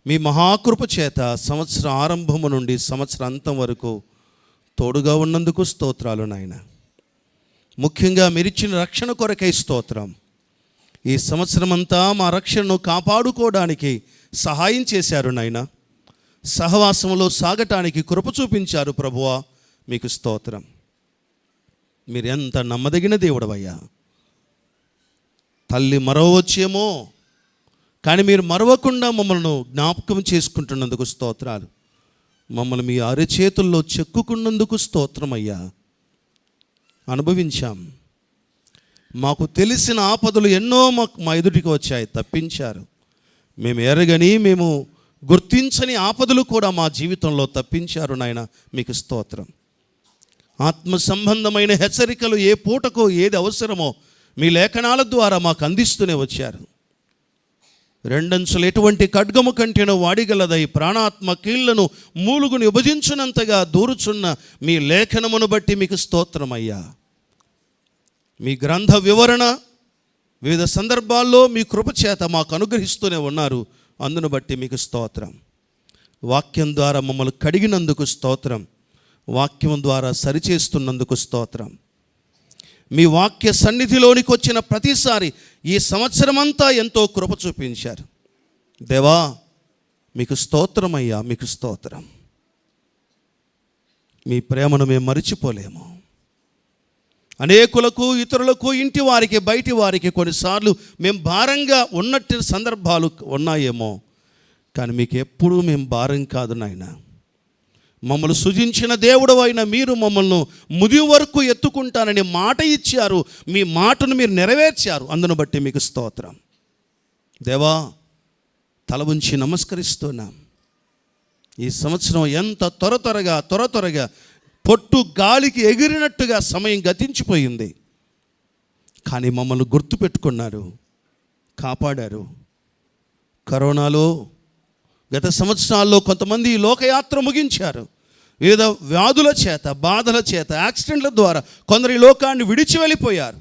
మీ మహాకృప చేత సంవత్సర ఆరంభము నుండి సంవత్సర అంతం వరకు తోడుగా ఉన్నందుకు స్తోత్రాలు నాయన. ముఖ్యంగా మీరిచ్చిన రక్షణ కొరకై స్తోత్రం. ఈ సంవత్సరం అంతా మా రక్షణను కాపాడుకోవడానికి సహాయం చేశారు నాయన. సహవాసంలో సాగటానికి కృప చూపించారు ప్రభువా, మీకు స్తోత్రం. మీరు ఎంత నమ్మదగిన దేవుడవయ్యా. తల్లి మరవచ్చేమో కానీ మీరు మరవకుండా మమ్మల్ని జ్ఞాపకం చేసుకుంటున్నందుకు స్తోత్రాలు. మమ్మల్ని మీ అరచేతుల్లో చెక్కుకున్నందుకు స్తోత్రమయ్యా. అనుభవించాం. మాకు తెలిసిన ఆపదలు ఎన్నో మా ఎదుటికి వచ్చాయి, తప్పించారు. మేము ఎరగని, మేము గుర్తించని ఆపదలు కూడా మా జీవితంలో తప్పించారు నాయన, మీకు స్తోత్రం. ఆత్మ సంబంధమైన హెచ్చరికలు ఏ పూటకో ఏది అవసరమో మీ లేఖనాల ద్వారా మాకు అందిస్తూనే వచ్చారు. రెండంచులు ఎటువంటి ఖడ్గము కంటేనో వాడిగలదై ప్రాణాత్మ కీళ్లను మూలుగుని విభజించినంతగా దూరుచున్న మీ లేఖనమును బట్టి మీకు స్తోత్రమయ్యా. మీ గ్రంథ వివరణ వివిధ సందర్భాల్లో మీ కృపచేత మాకు అనుగ్రహిస్తూనే ఉన్నారు. అందును బట్టి మీకు స్తోత్రం. వాక్యం ద్వారా మమ్మల్ని కడిగినందుకు స్తోత్రం. వాక్యం ద్వారా సరిచేస్తున్నందుకు స్తోత్రం. మీ వాక్య సన్నిధిలోనికి వచ్చిన ప్రతిసారి ఈ సంవత్సరమంతా ఎంతో కృప చూపించారు. దేవా, మీకు స్తోత్రమయ్యా, మీకు స్తోత్రం. మీ ప్రేమను మేము మరిచిపోలేము. అనేకులకు, ఇతరులకు, ఇంటి వారికి, బయటి వారికి కొన్నిసార్లు మేము భారంగా ఉన్నట్టు సందర్భాలు ఉన్నాయేమో, కానీ మీకు ఎప్పుడూ మేము భారం కాదు నాయన. మమ్మల్ని సృజించిన దేవుడు అయిన మీరు మమ్మల్ని ముది వరకు ఎత్తుకుంటానని మాట ఇచ్చారు. మీ మాటను మీరు నెరవేర్చారు. అందును బట్టి మీకు స్తోత్రం. దేవా, తల ఉంచి నమస్కరిస్తున్నాం. ఈ సంవత్సరం ఎంత త్వరగా పొట్టు గాలికి ఎగిరినట్టుగా సమయం గతించిపోయింది. కానీ మమ్మల్ని గుర్తుపెట్టుకున్నారు, కాపాడారు. కరోనాలో గత సంవత్సరాల్లో కొంతమంది ఈ లోకయాత్ర ముగించారు. వివిధ వ్యాధుల చేత, బాధల చేత, యాక్సిడెంట్ల ద్వారా కొందరు ఈ లోకాన్ని విడిచి వెళ్ళిపోయారు.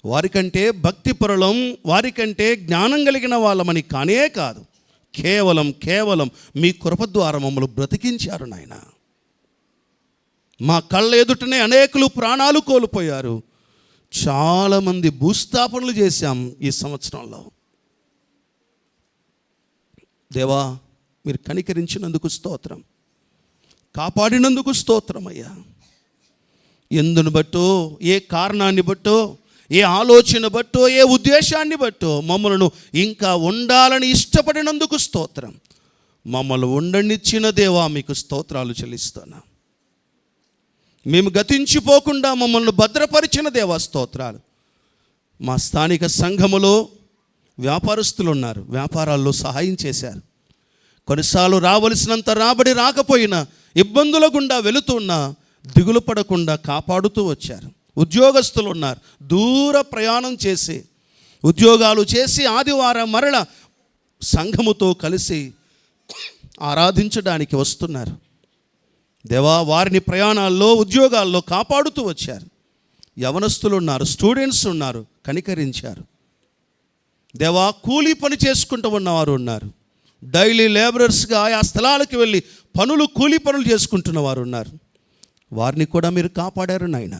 వారికంటే భక్తిపరులం, వారికంటే జ్ఞానం కలిగిన వాళ్ళమని కానే కాదు, కేవలం మీ కృప ద్వారా మమ్మల్ని బ్రతికించారు నాయన. మా కళ్ళ ఎదుటనే అనేకులు ప్రాణాలు కోల్పోయారు. చాలామంది భూస్థాపనలు చేశాం ఈ సంవత్సరంలో. దేవా, మీరు కనికరించినందుకు స్తోత్రం. కాపాడినందుకు స్తోత్రమయ్యా. ఎందును బట్టో, ఏ కారణాన్ని బట్టో, ఏ ఆలోచన బట్టో, ఏ ఉద్దేశాన్ని బట్టో మమ్మల్ని ఇంకా ఉండాలని ఇష్టపడినందుకు స్తోత్రం. మమ్మల్ని ఉండనిచ్చిన దేవా, మీకు స్తోత్రాలు చెల్లిస్తున్నా. మేము గతించిపోకుండా మమ్మల్ని భద్రపరిచిన దేవా, స్తోత్రాలు. మా స్థానిక సంఘములో వ్యాపారస్తులు ఉన్నారు, వ్యాపారాల్లో సహాయం చేశారు. కొన్నిసార్లు రావలసినంత రాబడి రాకపోయినా, ఇబ్బందుల గుండా వెళుతున్నా దిగులు పడకుండా కాపాడుతూ వచ్చారు. ఉద్యోగస్తులు ఉన్నారు, దూర ప్రయాణం చేసి ఉద్యోగాలు చేసి ఆదివారం మరల సంఘముతో కలిసి ఆరాధించడానికి వస్తున్నారు. దేవా, వారిని ప్రయాణాల్లో, ఉద్యోగాల్లో కాపాడుతూ వచ్చారు. యవనస్తులు ఉన్నారు, స్టూడెంట్స్ ఉన్నారు, కనికరించారు. దేవా, కూలీ పని చేసుకుంటూ ఉన్నవారు ఉన్నారు. డైలీ లేబరర్స్గా ఆయా స్థలాలకు వెళ్ళి కూలీ పనులు చేసుకుంటున్న వారు ఉన్నారు. వారిని కూడా మీరు కాపాడారు నాయన.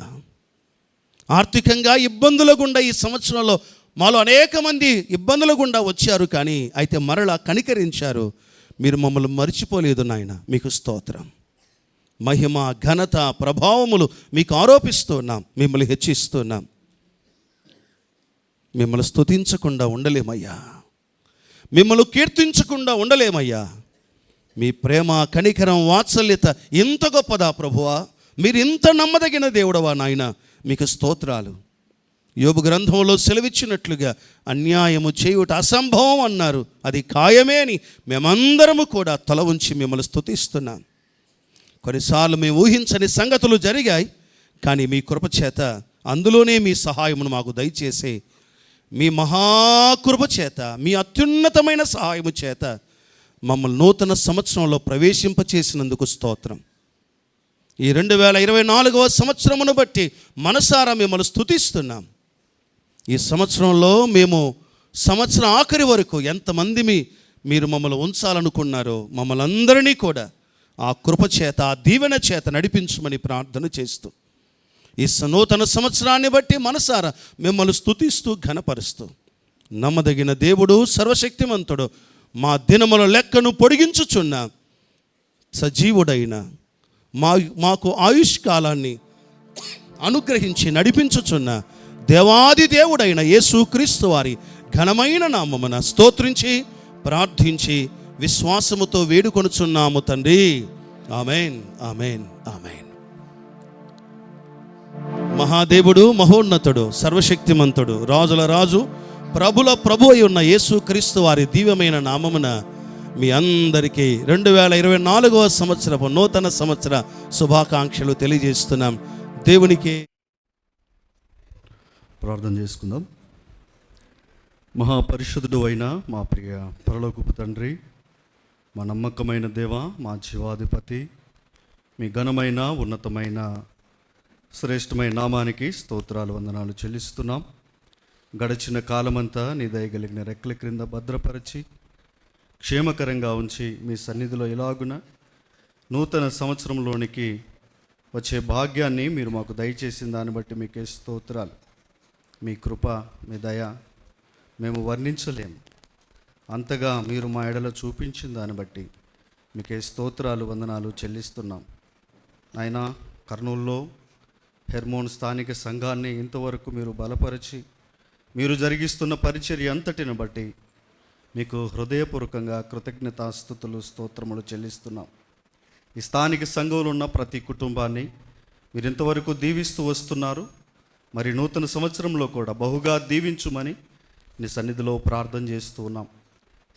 ఆర్థికంగా ఇబ్బందుల గుండా ఈ సంవత్సరంలో మాలో అనేక మంది ఇబ్బందుల గుండా వచ్చారు, కానీ అయితే మరలా కనికరించారు. మీరు మమ్మల్ని మర్చిపోలేదు నాయన, మీకు స్తోత్రం. మహిమ, ఘనత, ప్రభావములు మీకు ఆరోపిస్తున్నాం, మిమ్మల్ని హెచ్చిస్తున్నాం. మిమ్మల్ని స్తుతించకుండా ఉండలేమయ్యా, మిమ్మల్ని కీర్తించకుండా ఉండలేమయ్యా. మీ ప్రేమ, కనికరం, వాత్సల్యత ఇంత గొప్పదా ప్రభువా. మీరు ఇంత నమ్మదగిన దేవుడవా నాయన, మీకు స్తోత్రాలు. యోబు గ్రంథంలో సెలవిచ్చినట్లుగా అన్యాయము చేయుట అసంభవం అన్నారు, అది ఖాయమే అని మేమందరము కూడా తల ఉంచి మిమ్మల్ని స్తుతిస్తున్నాం. కొన్నిసార్లు మేము ఊహించని సంగతులు జరిగాయి, కానీ మీ కృపచేత అందులోనే మీ సహాయమును మాకు దయచేసి, మీ మహాకృప చేత, మీ అత్యున్నతమైన సహాయము చేత మమ్మల్ని నూతన సంవత్సరంలో ప్రవేశింపచేసినందుకు స్తోత్రం. ఈ 2024వ సంవత్సరమును బట్టి మనసారా మిమ్మల్ని స్తుతిస్తున్నాం. ఈ సంవత్సరంలో మేము సంవత్సరం ఆఖరి వరకు ఎంతమంది మీరు మమ్మల్ని ఉంచాలనుకున్నారో మమ్మల్ని అందరినీ కూడా ఆ కృప చేత, ఆ దీవెన చేత నడిపించమని ప్రార్థన చేస్తూ ఈ నూతన సంవత్సరాన్ని బట్టి మనసారా మిమ్మల్ని స్తుతిస్తూ ఘనపరుస్తూ, నమ్మదగిన దేవుడు, సర్వశక్తిమంతుడు, మా దినముల లెక్కను పొడిగించుచున్న సజీవుడైన మాకు ఆయుష్కాలాన్ని అనుగ్రహించి నడిపించుచున్న దేవాది దేవుడైన యేసుక్రీస్తు వారి ఘనమైన నామమున స్తోత్రించి ప్రార్థించి విశ్వాసముతో వేడుకొనుచున్నాము తండ్రి. ఆమేన్, ఆమేన్, ఆమేన్. మహాదేవుడు, మహోన్నతుడు, సర్వశక్తిమంతుడు, రాజుల రాజు, ప్రభుల ప్రభు అయి ఉన్న యేసుక్రీస్తు వారి దివ్యమైన నామమున మీ అందరికీ 2024వ సంవత్సరపు నూతన సంవత్సర శుభాకాంక్షలు తెలియజేస్తున్నాం. దేవునికి ప్రార్థన చేసుకుందాం. మహాపరిశుద్ధుడు అయిన మా ప్రియ పరలోకపు తండ్రి, మా నమ్మకమైన దేవ, మా జీవాధిపతి, మీ ఘనమైన ఉన్నతమైన శ్రేష్టమైన నామానికి స్తోత్రాలు, వందనాలు చెల్లిస్తున్నాం. గడిచిన కాలమంతా నీ దయగలిగిన రెక్కల క్రింద భద్రపరిచి క్షేమకరంగా ఉంచి మీ సన్నిధిలో ఇలాగున నూతన సంవత్సరంలోనికి వచ్చే భాగ్యాన్ని మీరు మాకు దయచేసిన దాన్ని బట్టి మీకే స్తోత్రాలు. మీ కృప, మీ దయ మేము వర్ణించలేము. అంతగా మీరు మా ఎడల చూపించిన దాన్ని బట్టి మీకే స్తోత్రాలు, వందనాలు చెల్లిస్తున్నాం. ఆయన కర్నూలులో హెర్మోన్ స్థానిక సంఘాన్ని ఇంతవరకు మీరు బలపరిచి మీరు జరిగిస్తున్న పరిచర్య అంతటిని బట్టి మీకు హృదయపూర్వకంగా కృతజ్ఞతాస్తుతులు, స్తోత్రములు చెల్లిస్తున్నాం. ఈ స్థానిక సంఘంలో ఉన్న ప్రతి కుటుంబాన్ని మీరు ఇంతవరకు దీవిస్తూ వస్తున్నారు. మరి నూతన సంవత్సరంలో కూడా బహుగా దీవించుమని నీ సన్నిధిలో ప్రార్థన చేస్తూ ఉన్నాం.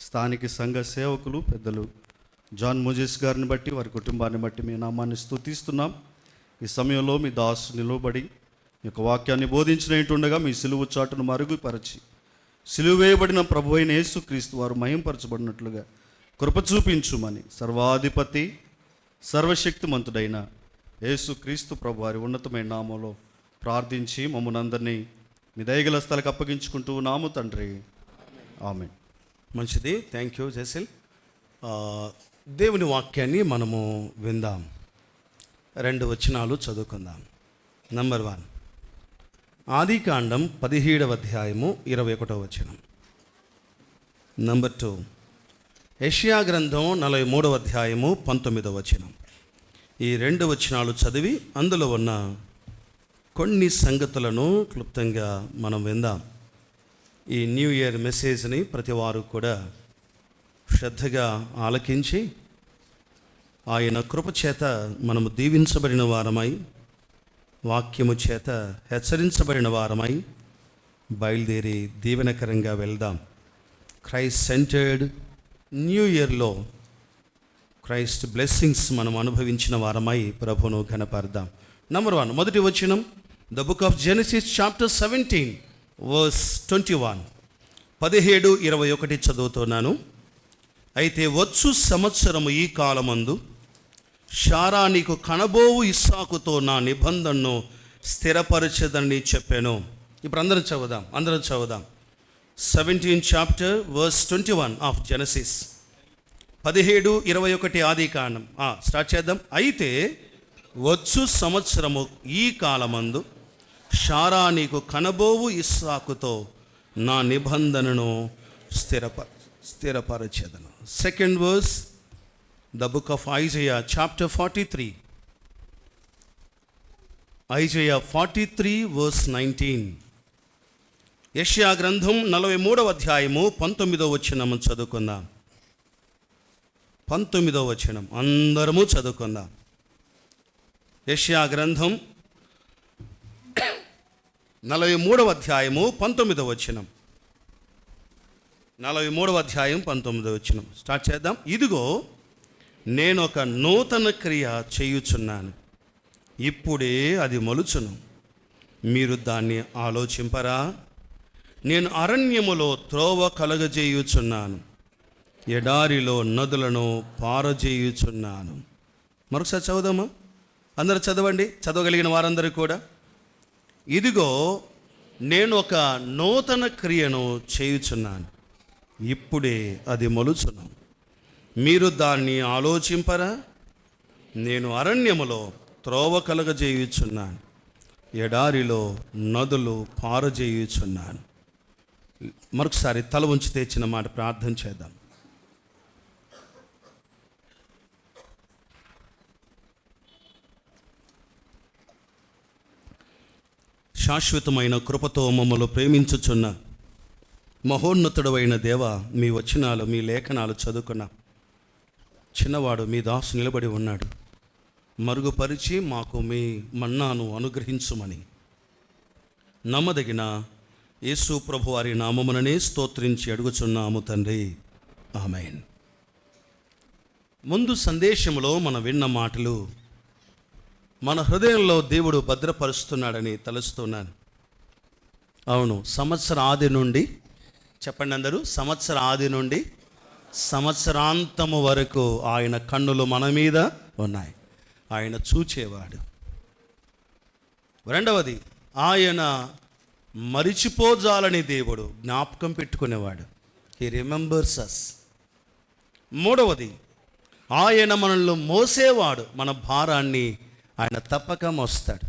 స్థానిక సంఘ సేవకులు పెద్దలు జాన్ మోజెస్ గారిని బట్టి, వారి కుటుంబాన్ని బట్టి మీ నామాన్ని స్తుతిస్తున్నాం. ఈ సమయంలో మీ దాసు నిలువబడి మీ యొక్క వాక్యాన్ని బోధించినట్టుండగా మీ సిలువు చాటును మరుగుపరచి సిలువ వేయబడిన ప్రభు అయిన యేసుక్రీస్తు వారు మహింపరచబడినట్లుగా కృప చూపించుమని సర్వాధిపతి సర్వశక్తిమంతుడైన యేసుక్రీస్తు ప్రభు వారి ఉన్నతమైన నామంలో ప్రార్థించి మమ్మల్ని అందరినీ మీ దయగల స్థలకు అప్పగించుకుంటూ నాము తండ్రి. ఆమేన్. మంచిది. థ్యాంక్ యూ జెసిల్. దేవుని వాక్యాన్ని మనము విందాం. 2 వచనాలు చదువుకుందాం. నంబర్ 1, ఆదికాండం 17వ అధ్యాయము 21వ వచనం. నంబర్ 2, యెషయా గ్రంథం 43వ అధ్యాయము 19వ వచనం. ఈ 2 వచనాలు చదివి అందులో ఉన్న కొన్ని సంగతులను క్లుప్తంగా మనం విందాం. ఈ న్యూ ఇయర్ మెసేజ్ని ప్రతి వారు కూడా శ్రద్ధగా ఆలకించి ఆయన కృప చేత మనము దీవించబడిన వారమై, వాక్యము చేత హెచ్చరించబడిన వారమై బయలుదేరి దీవెనకరంగా వెళ్దాం. క్రైస్ట్ సెంటర్డ్ న్యూ ఇయర్లో క్రైస్ట్ బ్లెస్సింగ్స్ మనం అనుభవించిన వారమై ప్రభువును ఘనపరదాం. నంబర్ 1, మొదటి వచనం, the book of Genesis chapter 17 verse 21. 17:21 చదువుతున్నాను. అయితే వచ్చు సంవత్సరము ఈ కాలమందు శారా నీకు కనబోవు ఇస్సాకుతో నా నిబంధనను స్థిరపరచదని చెప్పాను. ఇప్పుడు అందరం చదువుదాం. 17 chapter verse 21 of Genesis. 17:21 Adikandam. Start చేద్దాం. అయితే వచ్చు సంవత్సరము ఈ కాలమందు శారా నీకు కనబోవు ఇస్సాకుతో నా నిబంధనను స్థిరపరచెదను. Second verse, the book of Isaiah chapter 43. Isaiah 43 verse 19. యెషయా గ్రంథం 43వ అధ్యాయము 19వ వచనం చదువుకుందాం. 19వ వచనం అందరము చదువుకుందాం. యెషయా గ్రంథం 43వ అధ్యాయము 19వ వచనం. 43వ అధ్యాయం 19వ వచనం స్టార్ట్ చేద్దాం. ఇదిగో నేను ఒక నూతన క్రియ చేయుచున్నాను, ఇప్పుడే అది మొలుచును, మీరు దాన్ని ఆలోచింపరా? నేను అరణ్యములో త్రోవ కలగజేయుచున్నాను, ఎడారిలో నదులను పారజేయుచున్నాను. మరొకసారి చదువుదామా? అందరూ చదవండి, చదవగలిగిన వారందరూ కూడా. ఇదిగో నేను ఒక నూతన క్రియను చేయుచున్నాను, ఇప్పుడే అది మొలుచును, మీరు దాన్ని ఆలోచింపరా? నేను అరణ్యములో త్రోవ కలగజేయుచున్నాను, ఎడారిలో నదులు పారజేయుచున్నాను. మరొకసారి తల ఉంచి తెచ్చిన మాట ప్రార్థన చేద్దాం. శాశ్వతమైన కృపతో మమ్మల్ని ప్రేమించుచున్న మహోన్నతుడైన దేవ, మీ వచనాలు, మీ లేఖనాలు చదువుకున్న చిన్నవాడు మీ దాసు నిలబడి ఉన్నాడు. మరుగుపరిచి మాకు మీ మన్నాను అనుగ్రహించుమని నమ్మదగిన యేసు ప్రభు వారి నామముననే స్తోత్రించి అడుగుచున్నాము తండ్రి, ఆమేన్. ముందు సందేశంలో మనం విన్న మాటలు మన హృదయంలో దేవుడు భద్రపరుస్తున్నాడని తలుస్తున్నాను. అవును, సంవత్సర ఆది నుండి, చెప్పండి అందరూ, సంవత్సర ఆది నుండి సంవత్సరాంతము వరకు ఆయన కన్నులు మన మీద ఉన్నాయి. ఆయన చూచేవాడు. రెండవది, ఆయన మరిచిపోజాలని దేవుడు జ్ఞాపకం పెట్టుకునేవాడు. హీ రిమెంబర్స్ అస్. మూడవది, ఆయన మనల్ని మోసేవాడు. మన భారాన్ని ఆయన తప్పక మోస్తాడు.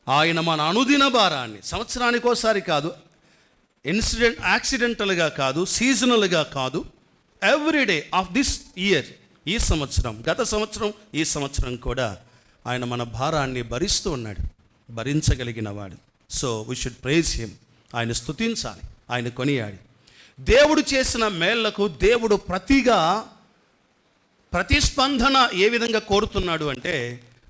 ఆయన మన అనుదిన భారాన్ని సంవత్సరానికి ఒకసారి కాదు, యాక్సిడెంటల్గా కాదు, సీజనల్గా కాదు, ఎవ్రీడే ఆఫ్ దిస్ ఇయర్, ఈ సంవత్సరం, గత సంవత్సరం, ఈ సంవత్సరం కూడా ఆయన మన భారాన్ని భరిస్తూ ఉన్నాడు, భరించగలిగిన వాడు. So we should praise him. ఆయన స్తుతించాలి, ఆయన కొనియాడి. దేవుడు చేసిన మేళ్లకు దేవుడు ప్రతిస్పందన ఏ విధంగా కోరుతున్నాడు అంటే,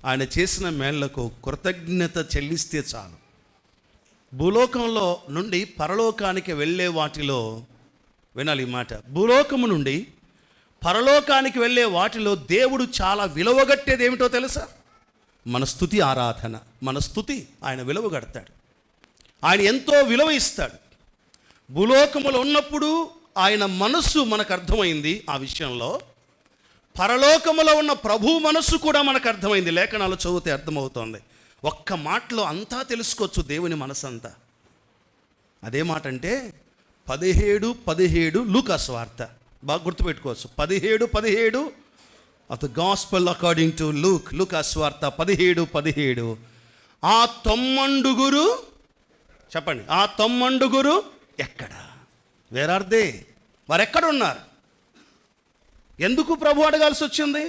ఆయన చేసిన మేళ్లకు కృతజ్ఞత చెల్లిస్తే చాలు. భూలోకంలో నుండి పరలోకానికి వెళ్ళే వాటిలో, వినాలి ఈ మాట, భూలోకము నుండి పరలోకానికి వెళ్ళే వాటిలో దేవుడు చాలా విలువగట్టేది ఏమిటో తెలుసా? మన స్తుతి, ఆరాధన. మన స్తుతి ఆయన విలువగడతాడు. ఆయన ఎంతో విలువ ఇస్తాడు. భూలోకములో ఉన్నప్పుడు ఆయన మనస్సు మనకు అర్థమైంది. ఆ విషయంలో పరలోకములో ఉన్న ప్రభు మనస్సు కూడా మనకు అర్థమైంది. లేఖనాలు చదివితే అర్థమవుతోంది. ఒక్క మాటలో అంతా తెలుసుకోవచ్చు దేవుని మనసు అంతా. అదే మాట అంటే 17:17 లూకా సువార్త, బాగా గుర్తుపెట్టుకోవచ్చు. 17:17 of the gospel according to లూకా సువార్త 17:17. ఆ 90 చెప్పండి, ఆ 90 ఎక్కడ? Where are they? వారు ఎక్కడ ఉన్నారు? ఎందుకు ప్రభు అడగాల్సి వచ్చింది?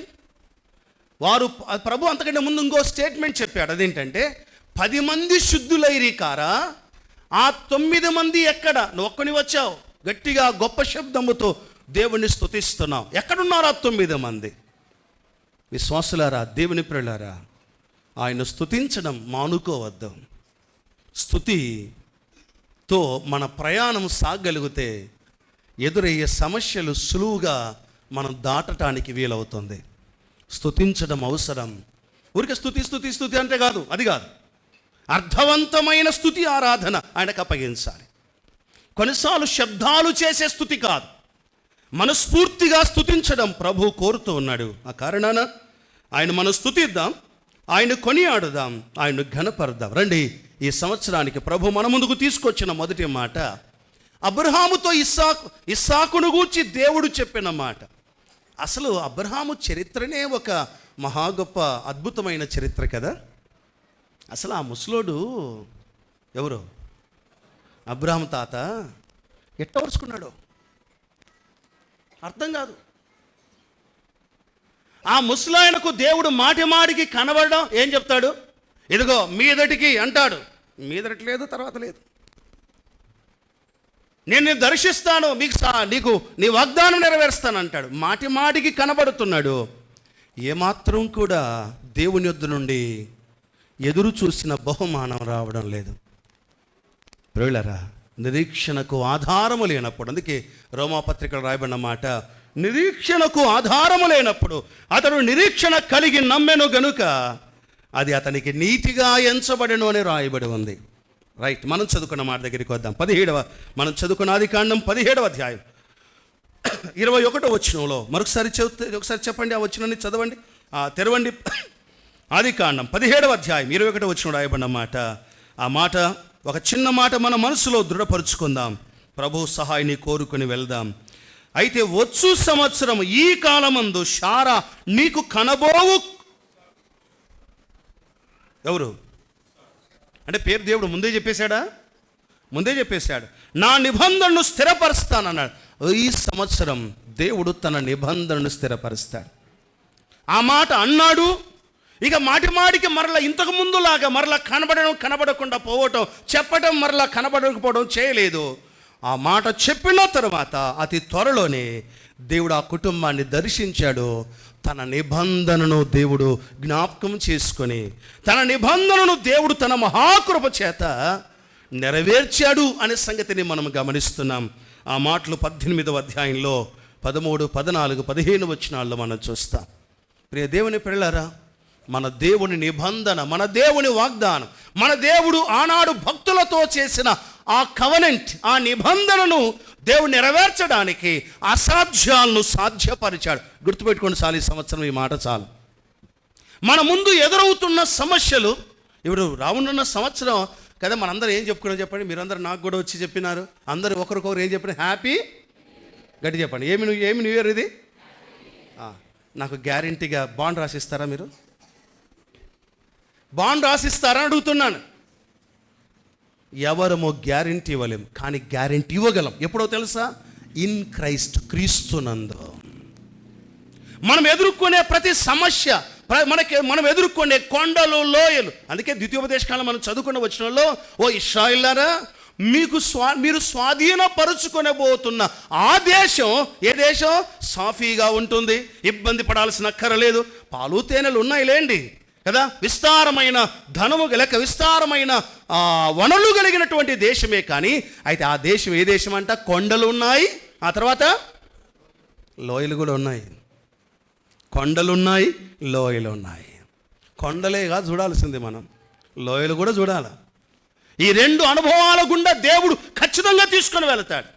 ప్రభు అంతకంటే ముందు ఇంకో స్టేట్మెంట్ చెప్పాడు. అదేంటంటే, 10 మంది శుద్ధులైరి కారా, ఆ 9 మంది ఎక్కడ? నువ్వు ఒక్కని వచ్చావు, గట్టిగా గొప్ప శబ్దముతో దేవుణ్ణి స్తుతిస్తున్నావు. ఎక్కడున్నారు ఆ 9 మంది? విశ్వాసులారా, దేవుని ప్రియులారా, ఆయన స్తుతించడం మానుకోవద్దు. స్తుతితో మన ప్రయాణం సాగలిగితే ఎదురయ్యే సమస్యలు సులువుగా మనం దాటడానికి వీలవుతుంది. స్తుతించడం అవసరం. ఊరికే స్తుతి అంటే కాదు, అది కాదు. అర్థవంతమైన స్తుతి, ఆరాధన ఆయనకు అప్పగించాలి. కొన్నిసార్లు శబ్దాలు చేసే స్తుతి కాదు, మనస్ఫూర్తిగా స్తుతించడం ప్రభు కోరుతూ ఉన్నాడు. ఆ కారణాన ఆయన మనం స్తుతిద్దాం, ఆయన కొనియాడుదాం, ఆయన ఘనపరుద్దాం. రండి, ఈ సంవత్సరానికి ప్రభు మన ముందుకు తీసుకొచ్చిన మొదటి మాట అబ్రహాముతో ఇస్సాకును గూర్చి దేవుడు చెప్పిన మాట. అసలు అబ్రహాము చరిత్రనే ఒక మహా గొప్ప అద్భుతమైన చరిత్ర కదా. అసలు ఆ ముసలోడు ఎవరు? అబ్రహాము తాత. ఎట్ట వరుసుకున్నాడో అర్థం కాదు. ఆ ముసలాయనకు దేవుడు మాటికి కనబడడం ఏం చెప్తాడు? ఇదిగో మీదటికి అంటాడు. మీదట్లేదు, తర్వాత లేదు. నేను దర్శిస్తాను, నీకు నీ వాగ్దానం నెరవేరుస్తాను అంటాడు. మాటికి కనబడుతున్నాడు. ఏమాత్రం కూడా దేవుని యొద్ద నుండి ఎదురు చూసిన బహుమానం రావడం లేదు. ప్రియులారా, నిరీక్షణకు ఆధారము లేనప్పుడు, అందుకే రోమాపత్రికలో రాయబడిన మాట, నిరీక్షణకు ఆధారము లేనప్పుడు అతడు నిరీక్షణ కలిగి నమ్మెను గనుక అది అతనికి నీతిగా ఎంచబడెను అని రాయబడి ఉంది. రైట్, మనం చదువుకున్న మాట దగ్గరికి వద్దాం. మనం చదువుకున్న ఆదికాండం 17వ అధ్యాయం 21వ వచనంలో ఒకసారి చెప్పండి. ఆ వచనాన్ని చదవండి, తెరవండి. ఆదికాండం 17వ అధ్యాయం 21వ వచనం రాయబడిన మాట. ఆ మాట ఒక చిన్న మాట మన మనసులో దృఢపరుచుకుందాం. ప్రభు సహాయాన్ని కోరుకొని వెళ్దాం. అయితే వచ్చు సంవత్సరం ఈ కాలమందు శారా నీకు కనబోవు. ఎవరు అంటే పేరు దేవుడు ముందే చెప్పేశాడా? ముందే చెప్పేశాడు. నా నిబంధనను స్థిరపరుస్తానన్నాడు. ఈ సంవత్సరం దేవుడు తన నిబంధనను స్థిరపరుస్తాడు. ఆ మాట అన్నాడు. ఇక మాటికి మరలా ఇంతకు ముందులాగా మరలా కనబడకుండా పోవటం, చెప్పటం, మరలా కనబడకపోవడం చేయలేదు. ఆ మాట చెప్పిన తర్వాత అతి త్వరలోనే దేవుడు ఆ కుటుంబాన్ని దర్శించాడు. తన నిబంధనను దేవుడు జ్ఞాపకం చేసుకొని తన నిబంధనను దేవుడు తన మహాకృప చేత నెరవేర్చాడు అనే సంగతిని మనం గమనిస్తున్నాం. ఆ మాటలు 18వ అధ్యాయంలో 13, 14, 15 వచనాల్లో మనం చూస్తాం. ప్రియ దేవుని పిల్లలారా, మన దేవుని నిబంధన, మన దేవుని వాగ్దానం, మన దేవుడు ఆనాడు భక్తులతో చేసిన ఆ కవనెంట్, ఆ నిబంధనను దేవుడు నెరవేర్చడానికి అసాధ్యాలను సాధ్యపరిచాడు. గుర్తుపెట్టుకోండి చాలు, ఈ సంవత్సరం ఈ మాట చాలు. మన ముందు ఎదురవుతున్న సమస్యలు, ఇప్పుడు రానున్న సంవత్సరం కదా, మనందరూ ఏం చెప్పుకున్నాం చెప్పండి. మీరందరూ నాకు కూడా వచ్చి చెప్పినారు. అందరూ ఒకరికొకరు ఏం చెప్పిన? హ్యాపీ, గట్టి చెప్పండి. ఏమి న్యూ ఇయర్ ఇది? నాకు గ్యారంటీగా బాండ్ రాసిస్తారా? మీరు బాండ్ రాసిస్తారా అడుగుతున్నాను. ఎవరమో గ్యారంటీ ఇవ్వలేం, కానీ గ్యారంటీ ఇవ్వగలం. ఎప్పుడో తెలుసా? ఇన్ క్రైస్ట్, క్రీస్తునందు. మనం ఎదుర్కొనే ప్రతి సమస్య, మనం ఎదుర్కొనే కొండలు, లోయలు, అందుకే ద్వితీయోపదేశకాలం మనం చదువుకున్న వచనంలో, ఓ ఇశ్రాయేలులారా, మీరు స్వాధీనపరుచుకొనబోతున్న ఆ దేశం ఏ దేశం? సాఫీగా ఉంటుంది, ఇబ్బంది పడాల్సిన అక్కరలేదు. పాలు తేనెలు ఉన్నాయి లేండి కదా, విస్తారమైన ధనము లేక విస్తారమైన వనరులు కలిగినటువంటి దేశమే. కానీ అయితే ఆ దేశం ఏ దేశం అంట? కొండలు ఉన్నాయి, ఆ తర్వాత లోయలు కూడా ఉన్నాయి. కొండలు ఉన్నాయి, లోయలు ఉన్నాయి. కొండలే కాదు చూడాల్సింది మనం, లోయలు కూడా చూడాలి. ఈ రెండు అనుభవాల గుండా దేవుడు ఖచ్చితంగా తీసుకొని వెళ్తాడు.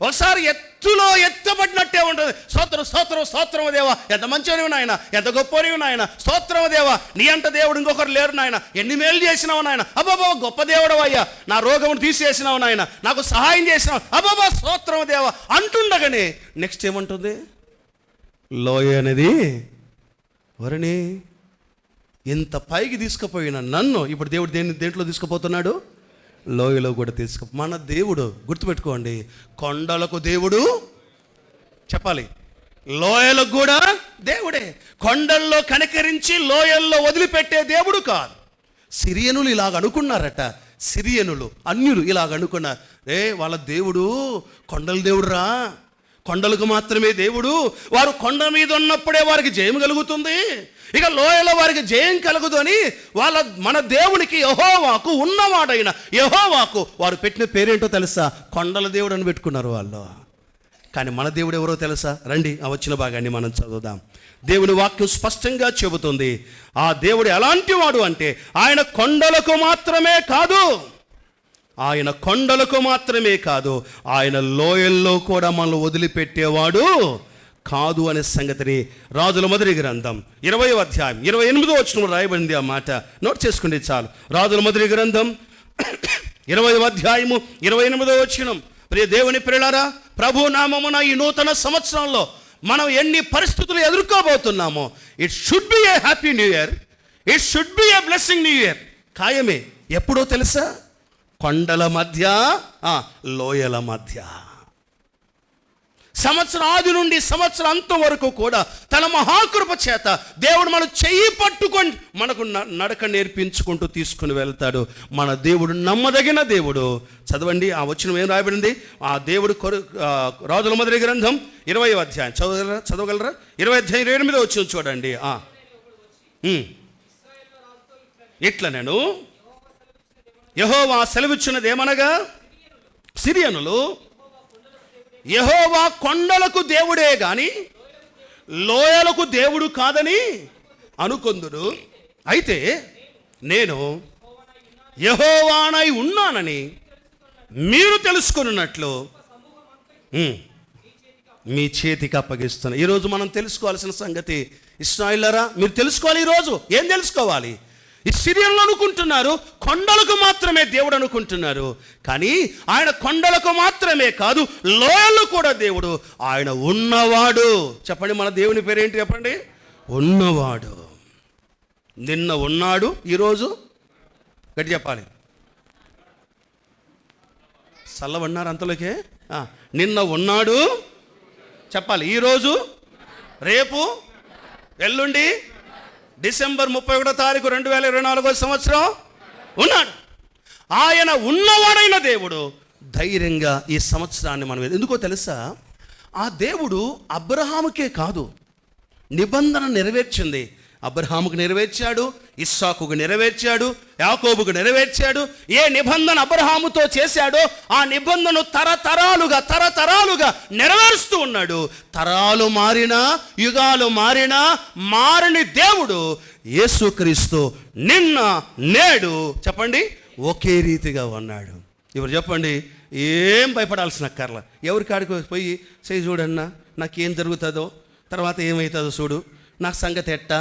ఒకసారి ఎత్తులో ఎత్తబడినట్టే ఉంటుంది. స్తోత్రం, స్తోత్రం, స్తోత్రము దేవా, ఎంత మంచివాడివి నాయన, ఎంత గొప్పవాడివి నాయన, స్తోత్రము దేవా, నీ అంట దేవుడు ఇంకొకరు లేరు నాయన, ఎన్ని మేలు చేసినావు నాయన, అబ్బాబా గొప్ప దేవుడు అయ్యా, నా రోగమును తీసేసినావు నాయన, నాకు సహాయం చేసినావు, అబ్బాబా స్తోత్రము దేవా అంటుండగానే నెక్స్ట్ ఏముంటుంది? లోయ అనేది, వరణి ఇంత పైకి తీసుకుపోయిన నన్ను ఇప్పుడు దేవుడు దేంట్లో తీసుకుపోతున్నాడు? లోయలో కూడా మన దేవుడు, గుర్తుపెట్టుకోండి, కొండలకు దేవుడు, చెప్పాలి, లోయలకు కూడా దేవుడే. కొండల్లో కనికరించి లోయల్లో వదిలిపెట్టే దేవుడు కాదు. సిరియనులు ఇలాగ అనుకున్నారట. సిరియనులు, అన్యులు ఇలాగ అనుకున్నారు. వాళ్ళ దేవుడు కొండల దేవుడు రా, కొండలకు మాత్రమే దేవుడు, వారు కొండ మీద ఉన్నప్పుడే వారికి జయం కలుగుతుంది, ఇక లోయలో వారికి జయం కలుగుదు అని మన దేవునికి యెహోవాకు, ఉన్నవాడైన యెహోవాకు వారు పెట్టిన పేరేంటో తెలుసా? కొండల దేవుడు అని పెట్టుకున్నారు వాళ్ళు. కానీ మన దేవుడు ఎవరో తెలుసా? రండి ఆ వచ్చిన భాగాన్ని మనం చదువుదాం. దేవుని వాక్యం స్పష్టంగా చెబుతుంది. ఆ దేవుడు ఎలాంటి వాడు అంటే, ఆయన కొండలకు మాత్రమే కాదు, ఆయన కొండలకు మాత్రమే కాదు, ఆయన లోయల్లో కూడా మనల్ని వదిలిపెట్టేవాడు కాదు అనే సంగతిని రాజుల మొదటి గ్రంథం 20వ అధ్యాయం 28వ వచనంలో రాయబడింది. ఆ మాట నోట్ చేసుకుంటే చాలు. రాజుల మొదటి గ్రంథం 20వ అధ్యాయము 28వ వచనం. ప్రియ దేవుని ప్రియులారా, ప్రభు నామమున ఈ నూతన సంవత్సరంలో మనం ఎన్ని పరిస్థితులు ఎదుర్కోబోతున్నామో, it should be a happy new year, it should be a blessing new year. ఖాయమే. ఎప్పుడో తెలుసా? కొండల మధ్య, లోయల మధ్య. సంవత్సరం ఆది నుండి సంవత్సరం అంతం వరకు కూడా తన మహాకృప చేత దేవుడు మనం చెయ్యి పట్టుకొని మనకు నడక నేర్పించుకుంటూ తీసుకుని వెళ్తాడు. మన దేవుడు నమ్మదగిన దేవుడు. చదవండి ఆ వచనం ఏం రాయబడింది? ఆ దేవుడు రాజుల మొదటి గ్రంథం 20వ అధ్యాయం చదవగలరా? 20వ అధ్యాయం 28వ వచనం చూడండి. ఇట్లా నేను యెహోవా సెలవిచ్చినది ఏమనగా, సిరియనులు యెహోవా కొండలకు దేవుడే గాని లోయలకు దేవుడు కాదని అనుకొందురు. అయితే నేను యెహోవానై ఉన్నానని మీరు తెలుసుకున్నట్లు మీ చేతికి అప్పగిస్తున్నా. ఈరోజు మనం తెలుసుకోవాల్సిన సంగతి, ఇశ్రాయేలులారా, మీరు తెలుసుకోవాలి. ఈరోజు ఏం తెలుసుకోవాలి? ఈ సిరియన్లు అనుకుంటున్నారు కొండలకు మాత్రమే దేవుడు అనుకుంటున్నారు. కానీ ఆయన కొండలకు మాత్రమే కాదు, లోయలు కూడా దేవుడు. ఆయన ఉన్నవాడు. చెప్పండి, మన దేవుని పేరేంటి చెప్పండి? ఉన్నవాడు. నిన్న ఉన్నాడు, ఈరోజు గట్టి చెప్పాలి, చల్లబడినారు అంతలోకే. నిన్న ఉన్నాడు చెప్పాలి, ఈరోజు, రేపు, ఎల్లుండి, డిసెంబర్ 31వ తారీఖు 2024 సంవత్సరం ఉన్నాడు. ఆయన ఉన్నవాడైన దేవుడు ధైర్యంగా ఈ సంవత్సరాన్ని మనం ఎందుకో తెలుసా? ఆ దేవుడు అబ్రహాముకే కాదు, నిబంధన నెరవేర్చింది. అబ్రహాముకు నెరవేర్చాడు, ఇస్సాకుకు నెరవేర్చాడు, యాకోబుకు నెరవేర్చాడు. ఏ నిబంధన అబ్రహాముతో చేశాడో ఆ నిబంధనను తరతరాలుగా నెరవేరుస్తూ ఉన్నాడు. తరాలు మారినా, యుగాలు మారినా మారని దేవుడు యేసుక్రీస్తు నిన్న నేడు చెప్పండి ఒకే రీతిగా ఉన్నాడు. ఇప్పుడు చెప్పండి, ఏం భయపడాల్సిన అక్కర్లా. ఎవరి కాడికి పోయి చేయి చూడన్నా, నాకేం జరుగుతుందో, తర్వాత ఏమవుతుందో చూడు, నాకు సంగతి ఎట్టా,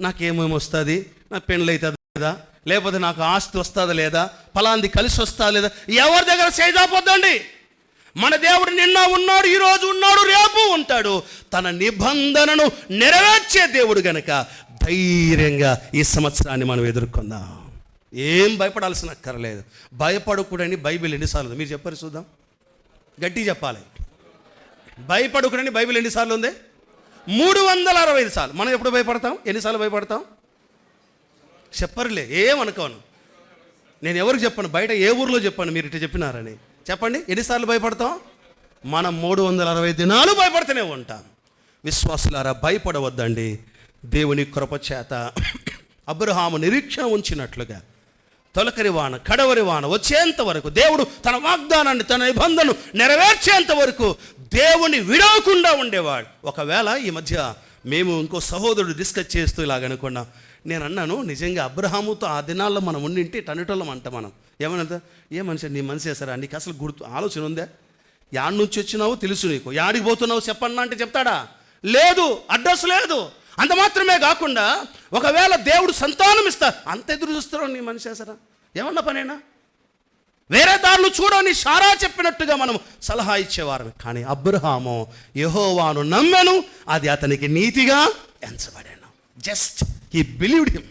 నాకేమేమి వస్తుంది, నాకు పెళ్ళి అవుతుంది లేదా, లేకపోతే నాకు ఆస్తి వస్తుందా లేదా, ఫలాంది కలిసి వస్తుందా లేదా, ఎవరి దగ్గర చేయకపోద్దండి. మన దేవుడు నిన్న ఉన్నాడు, ఈరోజు ఉన్నాడు, రేపు ఉంటాడు. తన నిబంధనను నెరవేర్చే దేవుడు గనక ధైర్యంగా ఈ సంవత్సరాన్ని మనం ఎదుర్కొందాం. ఏం భయపడాల్సిన అక్కర్లేదు. భయపడకూడని బైబిల్ ఎన్నిసార్లు మీరు చెప్పారు చూద్దాం, గట్టి చెప్పాలి. భయపడకూడని బైబిల్ ఎన్నిసార్లు ఉంది? 365 సార్లు. మనం ఎప్పుడు భయపడతాం? ఎన్నిసార్లు భయపడతాం? చెప్పరులే, ఏమనుకోను. నేను ఎవరికి చెప్పాను, బయట ఏ ఊర్లో చెప్పాను మీరు ఇట్లా చెప్పినారని. చెప్పండి, ఎన్నిసార్లు భయపడతాం? మనం 360 దినాలు భయపడుతూనే ఉంటాం. విశ్వాసులారా, భయపడవద్దండి. దేవుని కృప చేత అబ్రహాము నిరీక్షణ ఉంచినట్లుగా తొలకరి వాన కడవరి వాన వచ్చేంత వరకు, దేవుడు తన వాగ్దానాన్ని, తన నిబంధనను నెరవేర్చేంత వరకు దేవుని విడవకుండా ఉండేవాడు. ఒకవేళ ఈ మధ్య మేము ఇంకో సహోదరుడు డిస్కస్ చేస్తూ ఇలాగనుకున్నాం. నేను అన్నాను, నిజంగా అబ్రహాముతో ఆ దినాల్లో మనం ఉండింటి టన్నుటోళ్ళం అంట. మనం ఏమన్నా, ఏ మనిషి నీ మనిషి చేస్తారా, నీకు అసలు ఆలోచన ఉందా? యాడ్ నుంచి వచ్చినావు తెలుసు, నీకు యాడికి పోతున్నావు చెప్పన్నా అంటే చెప్తాడా? లేదు, అడ్రస్ లేదు. అంత మాత్రమే కాకుండా ఒకవేళ దేవుడు సంతానం ఇస్తా, అంత ఎదురు చూస్తారో నీ మనిషి చేస్తారా? ఏమన్నా పనేనా? వేరే దారులు చూడని షారా చెప్పినట్టుగా మనం సలహా ఇచ్చేవారు. కానీ అబ్రహాము యెహోవాను నమ్మెను, అది అతనికి నీతిగా ఎంచబడాను. Just he believed him.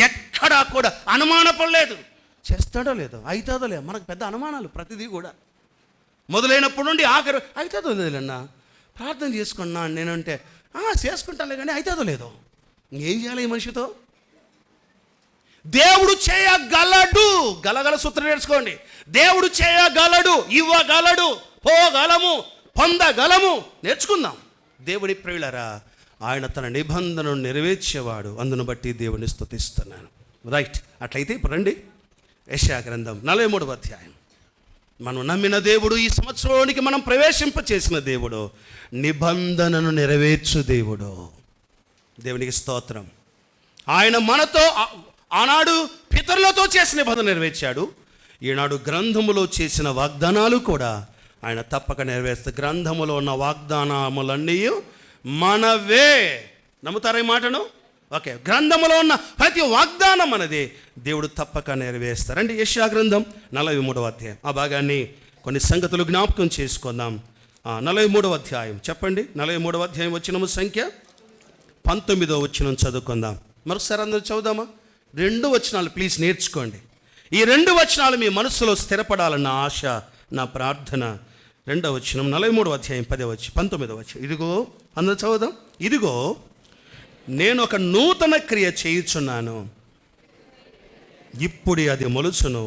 ఎక్కడా కూడా అనుమానపడలేదు. చేస్తాడో లేదో, అవుతుందో లేదో, మనకు పెద్ద అనుమానాలు ప్రతిదీ కూడా. మొదలైనప్పుడు నుండి ఆఖరు అవుతుందో లేదన్నా, ప్రార్థన చేసుకున్నా నేనంటే చేసుకుంటానులే కానీ అవుతుందో లేదో. ఏం చేయాలి ఈ మనిషితో? దేవుడు చేయగలడు. గలగల సూత్రం నేర్చుకోండి. దేవుడు చేయగలడు, ఇవ్వగలడు, పోగలము, పొందగలము. నేర్చుకుందాం. దేవుని ప్రియులరా, ఆయన తన నిబంధనను నెరవేర్చేవాడు. అందును బట్టి దేవుని స్తుతిస్తున్నాను. రైట్, అట్లయితే ఇప్పుడు రండి, యెషయా గ్రంథం 43వ అధ్యాయం. మనం నమ్మిన దేవుడు, ఈ సంవత్సరానికి మనం ప్రవేశింపచేసిన దేవుడు, నిబంధనను నెరవేర్చు దేవుడు. దేవునికి స్తోత్రం. ఆయన మనతో ఆనాడు పితరులతో చేసిన నిబంధన నెరవేర్చాడు. ఈనాడు గ్రంథములో చేసిన వాగ్దానాలు కూడా ఆయన తప్పక నెరవేర్స్తాడు. గ్రంథములో ఉన్న వాగ్దానములన్నీ మనవే. నమ్ముతారా ఈ మాటను? ఓకే, గ్రంథములో ఉన్న ప్రతి వాగ్దానం మనది, దేవుడు తప్పక నెరవేరుస్తారండి. యెషయా గ్రంథం 43వ అధ్యాయం, ఆ భాగాన్ని కొన్ని సంగతులు జ్ఞాపకం చేసుకుందాం. 43వ అధ్యాయం చెప్పండి. 43వ అధ్యాయం వచనము సంఖ్య 19వ వచనం చదువుకుందాం. మరొకసారి అందరూ చదువుదామా? 2 వచనాలు ప్లీజ్ నేర్చుకోండి. ఈ 2 వచనాలు మీ మనసులో స్థిరపడాలన్న ఆశ, నా ప్రార్థన. 2వ వచనం 43వ అధ్యాయం 19వ వచనం. ఇదిగో, అందరూ చదువుదాం. ఇదిగో, నేను ఒక నూతన క్రియ చేయుచున్నాను, ఇప్పుడు అది మొలుచును,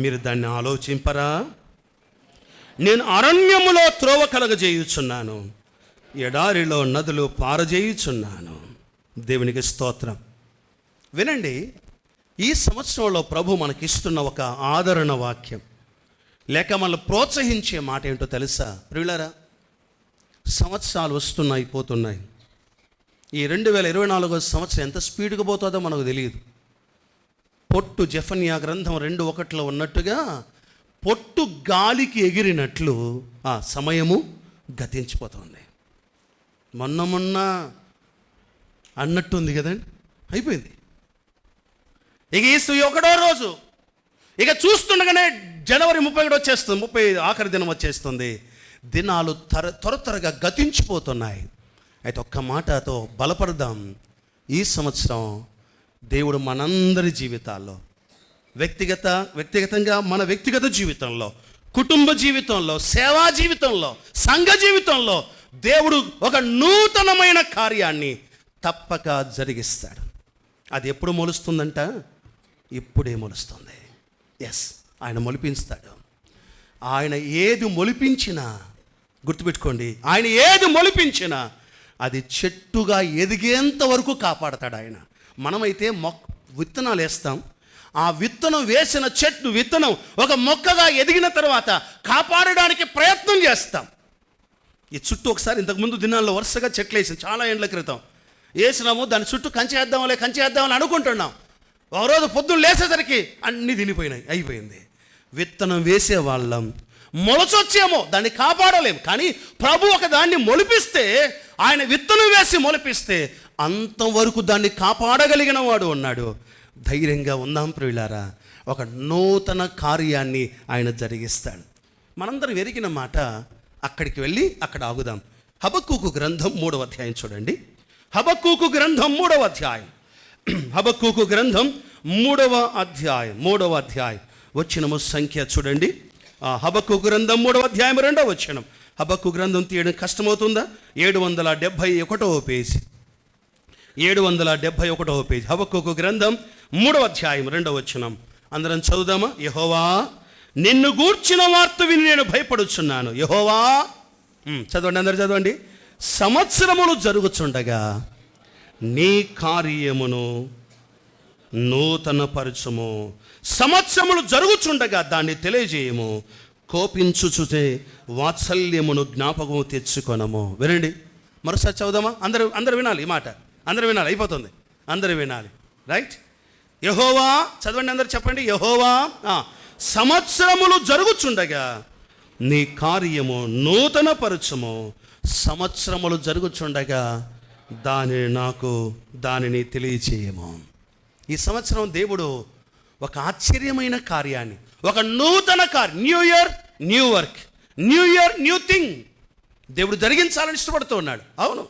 మీరు దాన్ని ఆలోచింపరా? నేను అరణ్యములో త్రోవ కలగజేయుచున్నాను, ఎడారిలో నదులు పారజేయుచున్నాను. దేవునికి స్తోత్రం. వినండి, ఈ సంవత్సరంలో ప్రభు మనకిస్తున్న ఒక ఆదరణ వాక్యం, లేక మనల్ని ప్రోత్సహించే మాట ఏంటో తెలుసా ప్రియులారా? సంవత్సరాలు వస్తున్నాయి, పోతున్నాయి. ఈ 2024 సంవత్సరం ఎంత స్పీడ్గా పోతుందో మనకు తెలియదు. పొట్టు జెఫన్యా గ్రంథం 2:1 ఉన్నట్టుగా పొట్టు గాలికి ఎగిరినట్లు ఆ సమయము గతించిపోతుంది. మొన్న అన్నట్టుంది కదండి, అయిపోయింది. ఇక ఈ 1వ రోజు ఇక చూస్తుండగానే జనవరి 31 వచ్చేస్తుంది, 30 ఆఖరి దినం వచ్చేస్తుంది. దినాలు త్వరగా గతించిపోతున్నాయి. అయితే ఒక్క మాటతో బలపడదాం. ఈ సంవత్సరం దేవుడు మనందరి జీవితాల్లో వ్యక్తిగతంగా మన వ్యక్తిగత జీవితంలో, కుటుంబ జీవితంలో, సేవా జీవితంలో, సంఘ జీవితంలో దేవుడు ఒక నూతనమైన కార్యాన్ని తప్పక జరిగిస్తాడు. అది ఎప్పుడు మొలుస్తుందంట? ఇప్పుడే మొలుస్తుంది. ఎస్, ఆయన మొలిపిస్తాడు. ఆయన ఏది మొలిపించినా, గుర్తుపెట్టుకోండి, ఆయన ఏది మొలిపించినా అది చెట్టుగా ఎదిగేంత వరకు కాపాడతాడు ఆయన. మనమైతే విత్తనాలు వేస్తాం. ఆ విత్తనం వేసిన విత్తనం ఒక మొక్కగా ఎదిగిన తర్వాత కాపాడడానికి ప్రయత్నం చేస్తాం. ఈ చుట్టూ ఒకసారి ఇంతకుముందు దినాల్లో వరుసగా చెట్లు వేసాం, చాలా ఏండ్ల క్రితం వేసినాము. దాని చుట్టూ కంచేద్దామని అనుకుంటున్నాం. ఒకరోజు పొద్దున్న లేసేసరికి అన్నీ తినిపోయినాయి, అయిపోయింది. విత్తనం వేసే వాళ్ళం మొలచొచ్చేమో, దాన్ని కాపాడలేము. కానీ ప్రభు ఒక దాన్ని మొలిపిస్తే, ఆయన విత్తనం వేసి మొలిపిస్తే అంతవరకు దాన్ని కాపాడగలిగిన వాడు ఉన్నాడు. ధైర్యంగా ఉందాం ప్రియులారా. ఒక నూతన కార్యాన్ని ఆయన జరిగిస్తాడు. మనందరం ఎరిగిన మాట. అక్కడికి వెళ్ళి అక్కడ ఆగుదాం. హబక్కూకు గ్రంథం 3వ అధ్యాయం చూడండి. హబక్కూకు గ్రంథం 3వ అధ్యాయం. హబక్కూకు గ్రంథం 3వ అధ్యాయం వచనము సంఖ్య చూడండి. హబక్కూకు గ్రంథం 3వ అధ్యాయం 2వ వచనం. హబక్కూకు గ్రంథం తీయడం కష్టమవుతుందా? 771వ పేజీ. 771వ పేజీ. హబక్కూకు గ్రంథం 3వ అధ్యాయం 2వ వచనం. అందరం చదువుదామా? యెహోవా, నిన్ను గూర్చిన వార్త విని నేను భయపడుచున్నాను. యెహోవా, చదవండి, అందరు చదవండి. సంవత్సరములు జరుగుచుండగా నీ కార్యమును నూతనపరచుము. సంవత్సరములు జరుగుచుండగా దాన్ని తెలియజేయము. కోపించుచుతే వాత్సల్యమును జ్ఞాపకము తెచ్చుకొనము. వినండి, మరోసారి చదువుదామా? అందరూ వినాలి ఈ మాట. అందరూ వినాలి, అయిపోతుంది. అందరూ వినాలి, రైట్? యెహోవా, చదవండి, అందరూ చెప్పండి. యెహోవా, సంవత్సరములు జరుగుచుండగా నీ కార్యము నూతనపరచుము. సంవత్సరములు జరుగుచుండగా దానిని తెలియచేయము. ఈ సంవత్సరం దేవుడు ఒక ఆశ్చర్యమైన కార్యాన్ని, ఒక నూతన new year new work, new year new thing దేవుడు జరిగించాలని ఇష్టపడుతూ ఉన్నాడు. అవును,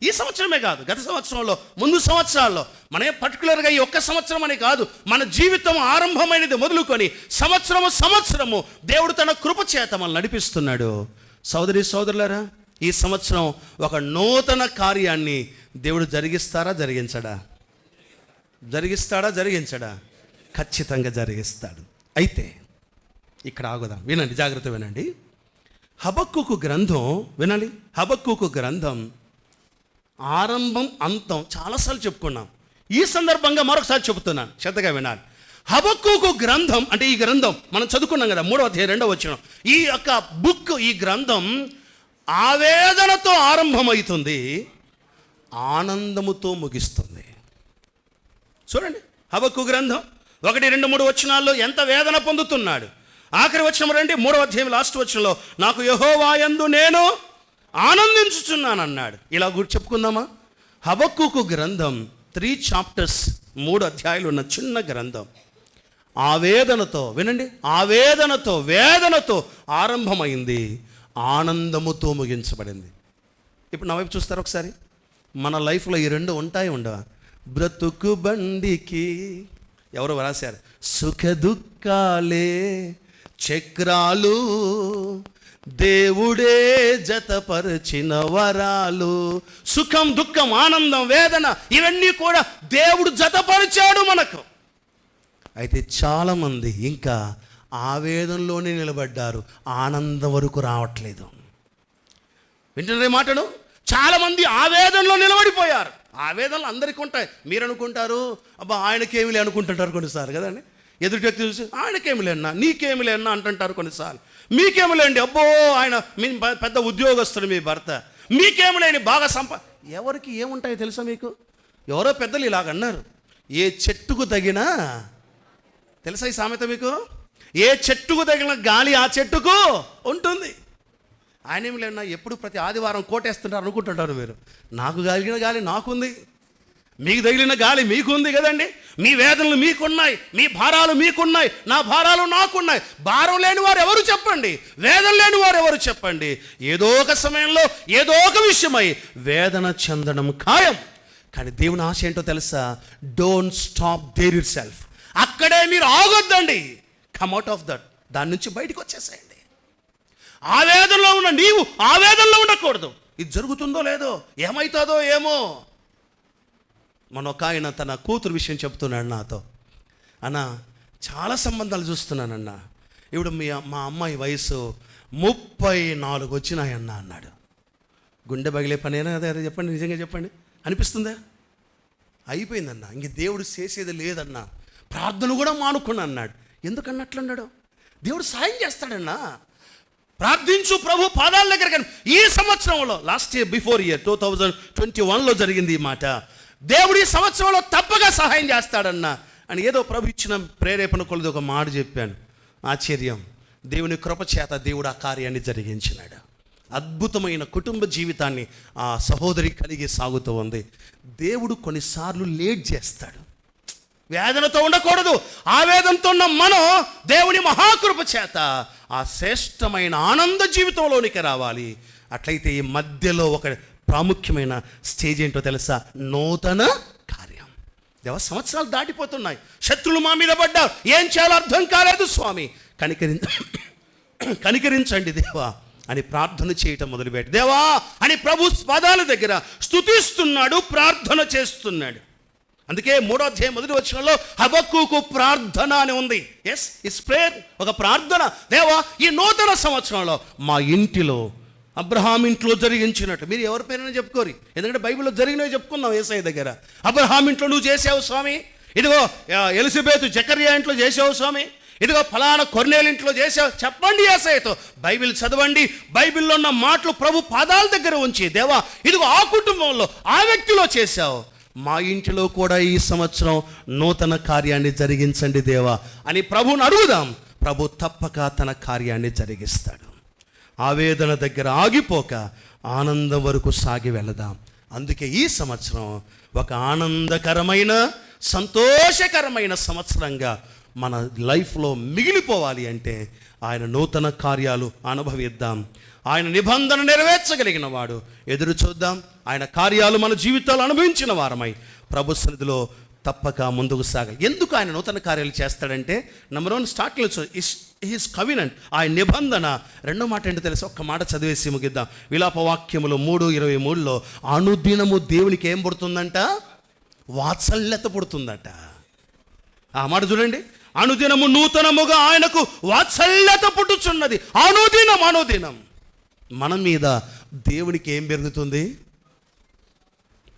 ఈ సంవత్సరమే కాదు, గత సంవత్సరంలో, ముందు సంవత్సరాల్లో, మన పర్టికులర్గా ఈ ఒక్క సంవత్సరం అని కాదు, మన జీవితం ఆరంభమైనది మొదలుకొని సంవత్సరము దేవుడు తన కృప చేత మనల్ని నడిపిస్తున్నాడు. సోదరి సోదరులారా, ఈ సంవత్సరం ఒక నూతన కార్యాన్ని దేవుడు జరిగించడా? ఖచ్చితంగా జరిగిస్తాడు. అయితే ఇక్కడ ఆగుదాం, వినండి, జాగ్రత్త వినండి. హబక్కూకు గ్రంథం వినాలి. హబక్కూకు గ్రంథం ఆరంభం అంతం చాలాసార్లు చెప్పుకున్నాం. ఈ సందర్భంగా మరొకసారి చెబుతున్నాను, శ్రద్ధగా వినాలి. హబక్కూకు గ్రంథం అంటే ఈ గ్రంథం మనం చదువుకున్నాం కదా, 3వ అధ్యాయం 2వ వచనం. ఈ యొక్క బుక్, ఈ గ్రంథం ఆవేదనతో ఆరంభమవుతుంది, ఆనందముతో ముగిస్తుంది. చూడండి, హబక్కూకు గ్రంథం 1, 2, 3 వచనాల్లో ఎంత వేదన పొందుతున్నాడు. ఆఖరి వచనం రండి, 3వ అధ్యాయం లాస్ట్ వచనంలో, నాకు యెహోవా యందు నేను ఆనందించుచున్నాను అన్నాడు. ఇలా చెప్పుకుందామా? హబక్కూకు గ్రంథం 3 చాప్టర్స్, 3 అధ్యాయాలు ఉన్న చిన్న గ్రంథం. ఆవేదనతో వినండి, వేదనతో ఆరంభమైంది, ఆనందముతో ముగించబడింది. ఇప్పుడు నా వైపు చూస్తారు ఒకసారి. మన లైఫ్లో ఈ రెండు ఉండవా? బ్రతుకు బండికి ఎవరు రాశారు? సుఖ దుఃఖాలే చక్రాలు, దేవుడే జతపరిచిన వరాలు. సుఖం, దుఃఖం, ఆనందం, వేదన, ఇవన్నీ కూడా దేవుడు జతపరిచాడు మనకు. అయితే చాలామంది ఇంకా ఆవేదనలోనే నిలబడ్డారు, ఆనందం వరకు రావట్లేదు. వింటున్నారే మాటను? చాలామంది ఆవేదనలో నిలబడిపోయారు. ఆవేదనలు అందరికీ ఉంటాయి. మీరు అనుకుంటారు, అబ్బా ఆయనకేమి లే అనుకుంటుంటారు కొన్నిసార్లు కదండి. ఎదుటి వ్యక్తి చూసి ఆయనకేమి లేన్నా, నీకేమి లేన్నా అంటుంటారు కొన్నిసార్లు. మీకేమి లేండి, అబ్బో ఆయన మీ పెద్ద ఉద్యోగస్తుడు మీ భర్త, మీకేమి లేని బాగా ఎవరికి ఏముంటాయో తెలుసా మీకు? ఎవరో పెద్దలు ఇలాగన్నారు, ఏ చెట్టుకు తగినా, తెలుసా ఈ సామెత మీకు? ఏ చెట్టుకు తగిన గాలి ఆ చెట్టుకు ఉంటుంది. ఆయన ఏమి లేనా, ఎప్పుడు ప్రతి ఆదివారం కోటేస్తుంటారు అనుకుంటుంటారు మీరు. నాకు కలిగిన గాలి నాకుంది, మీకు తగిలిన గాలి మీకు ఉంది కదండి, మీ వేదనలు మీకున్నాయి, మీ భారాలు మీకున్నాయి, నా భారాలు నాకున్నాయి. భారం లేని వారు ఎవరు చెప్పండి, వేదన లేని వారు ఎవరు చెప్పండి. ఏదో ఒక సమయంలో ఏదో ఒక విషయమై వేదన చెందడం ఖాయం. కానీ దేవుని ఆశ ఏంటో తెలుసా? Don't stop there yourself. అక్కడే మీరు ఆగొద్దండి. Come out of that. దాని నుంచి బయటకు వచ్చేసేయండి. ఆ వేదనలో ఉన్న నీవు ఆ వేదనలో ఉండకూడదు. ఇది జరుగుతుందో లేదో, ఏమవుతుందో ఏమో. మన ఒక ఆయన తన కూతురు విషయం చెప్తున్నాడు నాతో. అన్న, చాలా సంబంధాలు చూస్తున్నానన్న, ఇప్పుడు మా అమ్మాయి వయసు 34 వచ్చినాయన్న అన్నాడు. గుండె పగిలే పనేనా అదే? చెప్పండి, నిజంగా చెప్పండి. అనిపిస్తుందా? అయిపోయిందన్న, ఇంక దేవుడు చేసేది లేదన్నా, ప్రార్థన కూడా మానుకున్నా అన్నాడు. ఎందుకన్నట్లున్నాడు? దేవుడు సాయం చేస్తాడన్నా. ప్రార్థించు ప్రభు పాదాల దగ్గర. కానీ ఈ సంవత్సరంలో, లాస్ట్ ఇయర్, బిఫోర్ ఇయర్ 2021లో జరిగింది ఈ మాట. దేవుడు ఈ సంవత్సరంలో తప్పగా సహాయం చేస్తాడన్నా అని ఏదో ప్రభు ఇచ్చిన ప్రేరేపణ కొలది ఒక మాట చెప్పాను. ఆశ్చర్యం, దేవుని కృప చేత దేవుడు ఆ కార్యాన్ని జరిగించినాడు. అద్భుతమైన కుటుంబ జీవితాన్ని ఆ సహోదరి కలిగి సాగుతూ ఉంది. దేవుడు కొన్నిసార్లు లేట్ చేస్తాడు. వేదనతో ఉండకూడదు. ఆవేదనతో ఉన్న మనం దేవుని మహాకృప చేత ఆ శ్రేష్టమైన ఆనంద జీవితంలోనికి రావాలి. అట్లయితే ఈ మధ్యలో ఒక ప్రాముఖ్యమైన స్టేజ్ ఏంటో తెలుసా? నూతన కార్యం. దేవ, సంవత్సరాలు దాటిపోతున్నాయి, శత్రులు మా మీద పడ్డారు, ఏం చేయాలో అర్థం కాలేదు స్వామి, కనికరించండి దేవా అని ప్రార్థన చేయటం మొదలుపెట్టి, దేవా అని ప్రభు పాదాల దగ్గర స్తుతిస్తున్నాడు, ప్రార్థన చేస్తున్నాడు. అందుకే 3వ అధ్యాయం 1వ వచనంలో హబక్కూకు ప్రార్థన అని ఉంది. ఎస్, ఇట్స్ ప్రేయర్, ఒక ప్రార్థన. దేవా, ఈ నూతన సంవత్సరంలో మా ఇంటిలో అబ్రహాం ఇంట్లో జరిగించినట్టు, మీరు ఎవరి పేరైనా చెప్పుకోరు, ఎందుకంటే బైబిల్లో జరిగినవి చెప్పుకున్నాం. యేసయ్య దగ్గర అబ్రహాం ఇంట్లో నువ్వు చేసావు స్వామి, ఇదిగో ఎలిజబెత్ జకర్యా ఇంట్లో చేసావు స్వామి, ఇదిగో ఫలానా కొర్నేలు ఇంట్లో చేసావు, చెప్పండి యేసయ్యతో. బైబిల్ చదవండి. బైబిల్లో ఉన్న మాటలు ప్రభు పాదాల దగ్గర ఉంచి, దేవా ఇదిగో ఆ కుటుంబంలో ఆ వ్యక్తిలో చేశావు, మా ఇంటిలో కూడా ఈ సంవత్సరం నూతన కార్యాన్ని జరిగించండి దేవా అని ప్రభువుని అడుగుదాం. ప్రభు తప్పక తన కార్యాన్ని జరిగిస్తాడు. ఆవేదన దగ్గర ఆగిపోక ఆనందం వరకు సాగి వెళదాం. అందుకే ఈ సంవత్సరం ఒక ఆనందకరమైన, సంతోషకరమైన సంవత్సరంగా మన లైఫ్లో మిగిలిపోవాలి అంటే ఆయన నూతన కార్యాలు అనుభవిద్దాం. ఆయన నిబంధన నెరవేర్చగలిగిన వాడు. ఎదురు చూద్దాం. ఆయన కార్యాలు మన జీవితాలు అనుభవించిన వారమై ప్రభు సన్నిధిలో తప్పక ముందుకు సాగాలి. ఎందుకు ఆయన నూతన కార్యాలు చేస్తాడంటే, నెంబర్ 1 స్టార్ట్లో హిస్ కవినెంట్, ఆయన నిబంధన. రెండో మాట ఏంటో తెలుసు, ఒక్క మాట చదివేసి ముగిద్దాం. విలాపవాక్యములు 3:23లో అనుదినము దేవునికి ఏం పుడుతుందంట? వాత్సల్యత పుడుతుందట. ఆ మాట చూడండి. అనుదినము నూతనముగా ఆయనకు వాత్సల్యత పుట్టుచున్నది. అనుదినం మన మీద దేవునికి ఏం పెరుగుతుంది?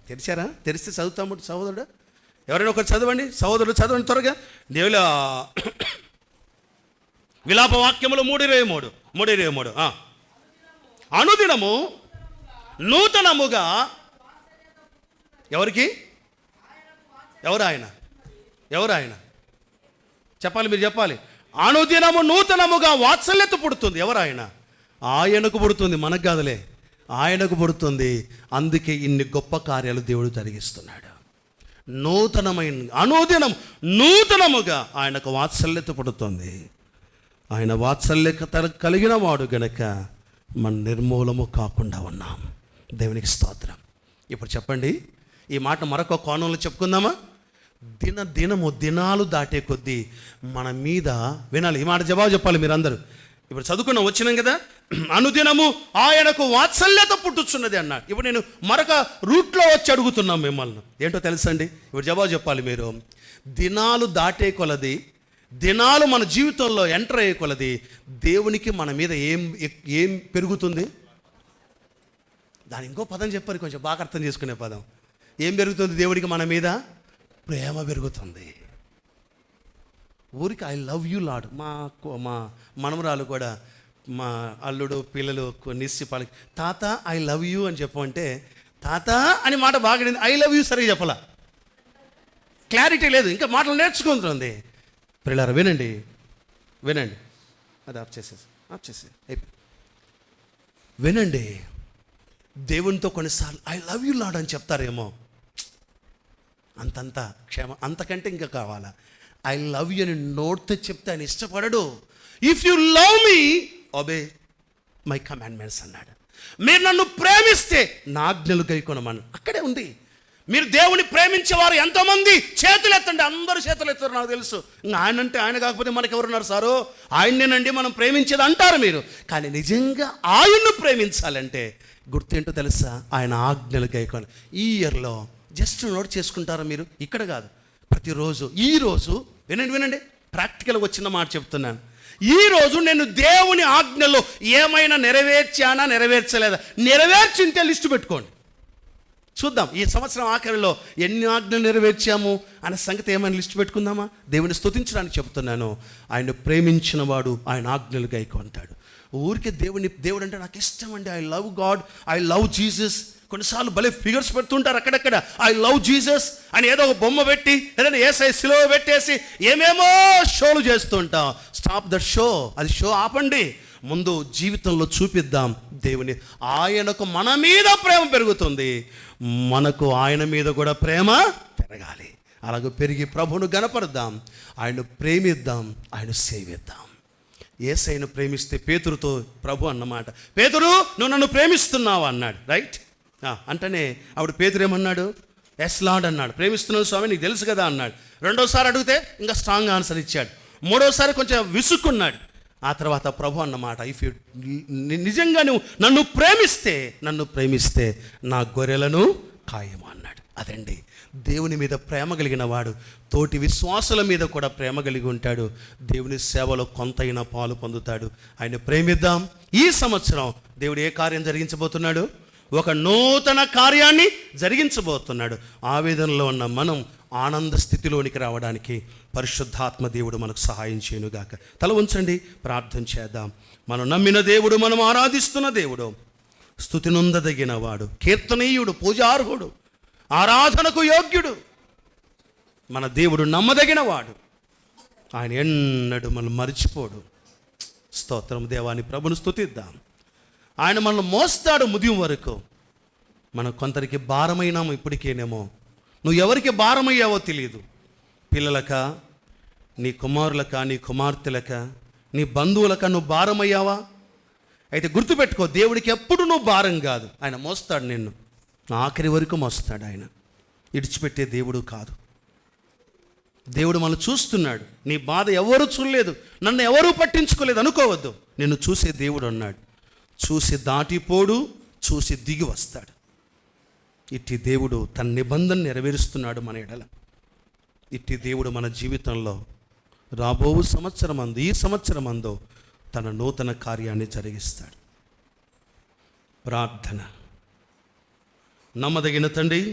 తెరిచారా? తెరిస్తే చదువుతాము సహోదరుడు. ఎవరైనా ఒకరు చదవండి, సహోదరుడు చదవండి త్వరగా. దేవుల విలాపవాక్యములు 3:23 అనుదినము నూతనముగా ఎవరికి? ఎవరు ఆయన చెప్పాలి, మీరు చెప్పాలి. అనుదినము నూతనముగా వాత్సల్యత పుడుతుంది. ఎవరు ఆయన? ఆయనకు పుడుతుంది, మనకు కాదులే, ఆయనకు పుడుతుంది. అందుకే ఇన్ని గొప్ప కార్యాలు దేవుడు జరిగిస్తున్నాడు. అనుదినం నూతనముగా ఆయనకు వాత్సల్యత పుడుతుంది. ఆయన వాత్సల్యత కలిగిన వాడు గనక మన నిర్మూలము కాకుండా ఉన్నాం. దేవునికి స్తోత్రం. ఇప్పుడు చెప్పండి, ఈ మాట మరొక కోణంలో చెప్పుకుందామా? దినాలు దాటే కొద్దీ మన మీద వినాలి. ఈ మాట జవాబు చెప్పాలి మీరందరూ. ఇప్పుడు చదువుకున్నాం, వచ్చినాం కదా. అనుదినము ఆయనకు వాత్సల్యత పుట్టుచున్నది అన్నాడు. ఇప్పుడు నేను మరొక రూట్లో వచ్చి అడుగుతున్నాం మిమ్మల్ని. ఏంటో తెలుసండి? ఇప్పుడు జవాబు చెప్పాలి మీరు. దినాలు దాటే కొలది, దినాలు మన జీవితంలో ఎంటర్ అయ్యే కొలది దేవునికి మన మీద ఏం పెరుగుతుంది? దాని ఇంకో పదం చెప్పారు, కొంచెం బాగా అర్థం చేసుకునే పదం. ఏం పెరుగుతుంది దేవుడికి మన మీద? ప్రేమ పెరుగుతుంది. ఊరికి ఐ లవ్ యూ లాడ్. మా మనమరాలు కూడా, మా అల్లుడు పిల్లలు నిస్సి పాలకి, తాత ఐ లవ్ యూ అని చెప్పమంటే, తాత అని మాట బాగా ఐ లవ్ యూ సరిగా చెప్పాల, క్లారిటీ లేదు, ఇంకా మాటలు నేర్చుకుంటుంది. పిల్లలు వినండి, అది ఆఫ్ చేసి అయిపోయి వినండి. దేవునితో కొన్నిసార్లు ఐ లవ్ యూ లాడ్ అని చెప్తారేమో, అంతంత క్షేమ, అంతకంటే ఇంకా కావాలా? ఐ లవ్ యూ అని నోట్తో చెప్తే ఆయన ఇష్టపడడు. If you love me obey my commandments అన్నాడు. మీరు నన్ను ప్రేమిస్తే నా ఆజ్ఞలు గైకొనమని అక్కడే ఉంది. మీరు దేవుని ప్రేమించేవారు ఎంతోమంది చేతులు ఎత్తండి. అందరూ చేతులు ఎత్తారు, నాకు తెలుసు. ఇంకా ఆయన అంటే ఆయన కాకపోతే మనకి ఎవరున్నారు సారు? ఆయన్నేనండి మనం ప్రేమించేది అంటారు మీరు. కానీ నిజంగా ఆయన్ను ప్రేమించాలంటే గుర్తేంటో తెలుసా? ఆయన ఆజ్ఞలు గైకొని. ఈ ఇయర్లో జస్ట్ నోట్ చేసుకుంటారా మీరు? ఇక్కడ కాదు, ప్రతిరోజు. ఈరోజు వినండి, ప్రాక్టికల్గా వచ్చిన మాట చెప్తున్నాను. ఈరోజు నేను దేవుని ఆజ్ఞలో ఏమైనా నెరవేర్చానా, నెరవేర్చలేదా? నెరవేర్చింటే లిస్టు పెట్టుకోండి, చూద్దాం ఈ సంవత్సరం ఆఖరిలో ఎన్ని ఆజ్ఞలు నెరవేర్చాము అనే సంగతి ఏమైనా లిస్టు పెట్టుకుందామా? దేవుని స్తుతించడానికి చెప్తున్నాను. ఆయన ప్రేమించిన వాడు ఆయన ఆజ్ఞలు గైకొంటాడు. ఊరికే దేవుడు అంటే నాకు ఇష్టం అండి, I love God, I love Jesus. కొన్నిసార్లు భలే ఫిగర్స్ పెడుతుంటారు అక్కడక్కడ, ఐ లవ్ జీసస్ అని ఏదో ఒక బొమ్మ పెట్టి ఏదైనా ఏసై సిలువ పెట్టేసి ఏమేమో షోలు చేస్తుంటాం. స్టాప్ దట్ షో, అది షో ఆపండి. ముందు జీవితంలో చూపిద్దాం దేవుని. ఆయనకు మన మీద ప్రేమ పెరుగుతుంది, మనకు ఆయన మీద కూడా ప్రేమ పెరగాలి. అలాగే పెరిగి ప్రభువును గణపరుద్దాం, ఆయన్ను ప్రేమిద్దాం, ఆయన సేవిద్దాం. యేసయ్యను ప్రేమిస్తే పేతురుతో ప్రభు అన్నమాట, పేతురు నువ్వు నన్ను ప్రేమిస్తున్నావా అన్నాడు. రైట్ అంటేనే ఆవిడ పేతురు ఏమన్నాడు? ఎస్ లార్డ్ అన్నాడు. ప్రేమిస్తున్నావు స్వామి, నీకు తెలుసు కదా అన్నాడు. రెండోసారి అడిగితే ఇంకా స్ట్రాంగ్ ఆన్సర్ ఇచ్చాడు. మూడోసారి కొంచెం విసుక్కున్నాడు. ఆ తర్వాత ప్రభు అన్నమాట, ఇఫ్ యూ నిజంగా నువ్వు నన్ను ప్రేమిస్తే నా గొర్రెలను ఖాయము అన్నాడు. అదండి దేవుని మీద ప్రేమ కలిగిన వాడు తోటి విశ్వాసుల మీద కూడా ప్రేమ కలిగి ఉంటాడు. దేవుని సేవలో కొంతైనా పాలు పొందుతాడు. ఆయన ప్రేమిద్దాం. ఈ సంవత్సరం దేవుడు ఏ కార్యం జరిగించబోతున్నాడు? ఒక నూతన కార్యాన్ని జరిగించబోతున్నాడు. ఆవేదనలో ఉన్న మనం ఆనంద స్థితిలోనికి రావడానికి పరిశుద్ధాత్మ దేవుడు మనకు సహాయం చేయనుగాక. తల ఉంచండి, ప్రార్థన చేద్దాం. మనం నమ్మిన దేవుడు, మనం ఆరాధిస్తున్న దేవుడు స్తుతి నొందదగిన వాడు, కీర్తనీయుడు, పూజార్హుడు, ఆరాధనకు యోగ్యుడు. మన దేవుడు నమ్మదగిన వాడు. ఆయన ఎన్నడూ మనం మరిచిపోడు. స్తోత్రం దేవాని ప్రభుని స్తుతిద్దాం. ఆయన మనల్ని మోస్తాడు ముదిం వరకు. మనం కొందరికి భారమైనాము ఇప్పటికేనేమో. నువ్వు ఎవరికి భారమయ్యావో తెలియదు. పిల్లలక, నీ కుమారులక, నీ కుమార్తెలక, నీ బంధువులక నువ్వు భారమయ్యావా? అయితే గుర్తుపెట్టుకో, దేవుడికి ఎప్పుడు నువ్వు భారం కాదు. ఆయన మోస్తాడు నిన్ను, ఆఖరి వరకు మోస్తాడు. ఆయన ఇడిచిపెట్టే దేవుడు కాదు. దేవుడు మనల్ని చూస్తున్నాడు. నీ బాధ ఎవరు చూడలేదు, నన్ను ఎవరూ పట్టించుకోలేదు అనుకోవద్దు. నిన్ను చూసే దేవుడు ఉన్నాడు. చూసి దాటిపోడు, చూసి దిగి వస్తాడు. ఇట్టి దేవుడు తన నిబంధన నెరవేరుస్తున్నాడు మన ఎడల. ఇట్టి దేవుడు మన జీవితంలో రాబో సంవత్సరమందు, ఈ సంవత్సరమందు తన నూతన కార్యాన్ని జరిగిస్తాడు. ప్రార్థన. నమ్మదగిన తండ్రి,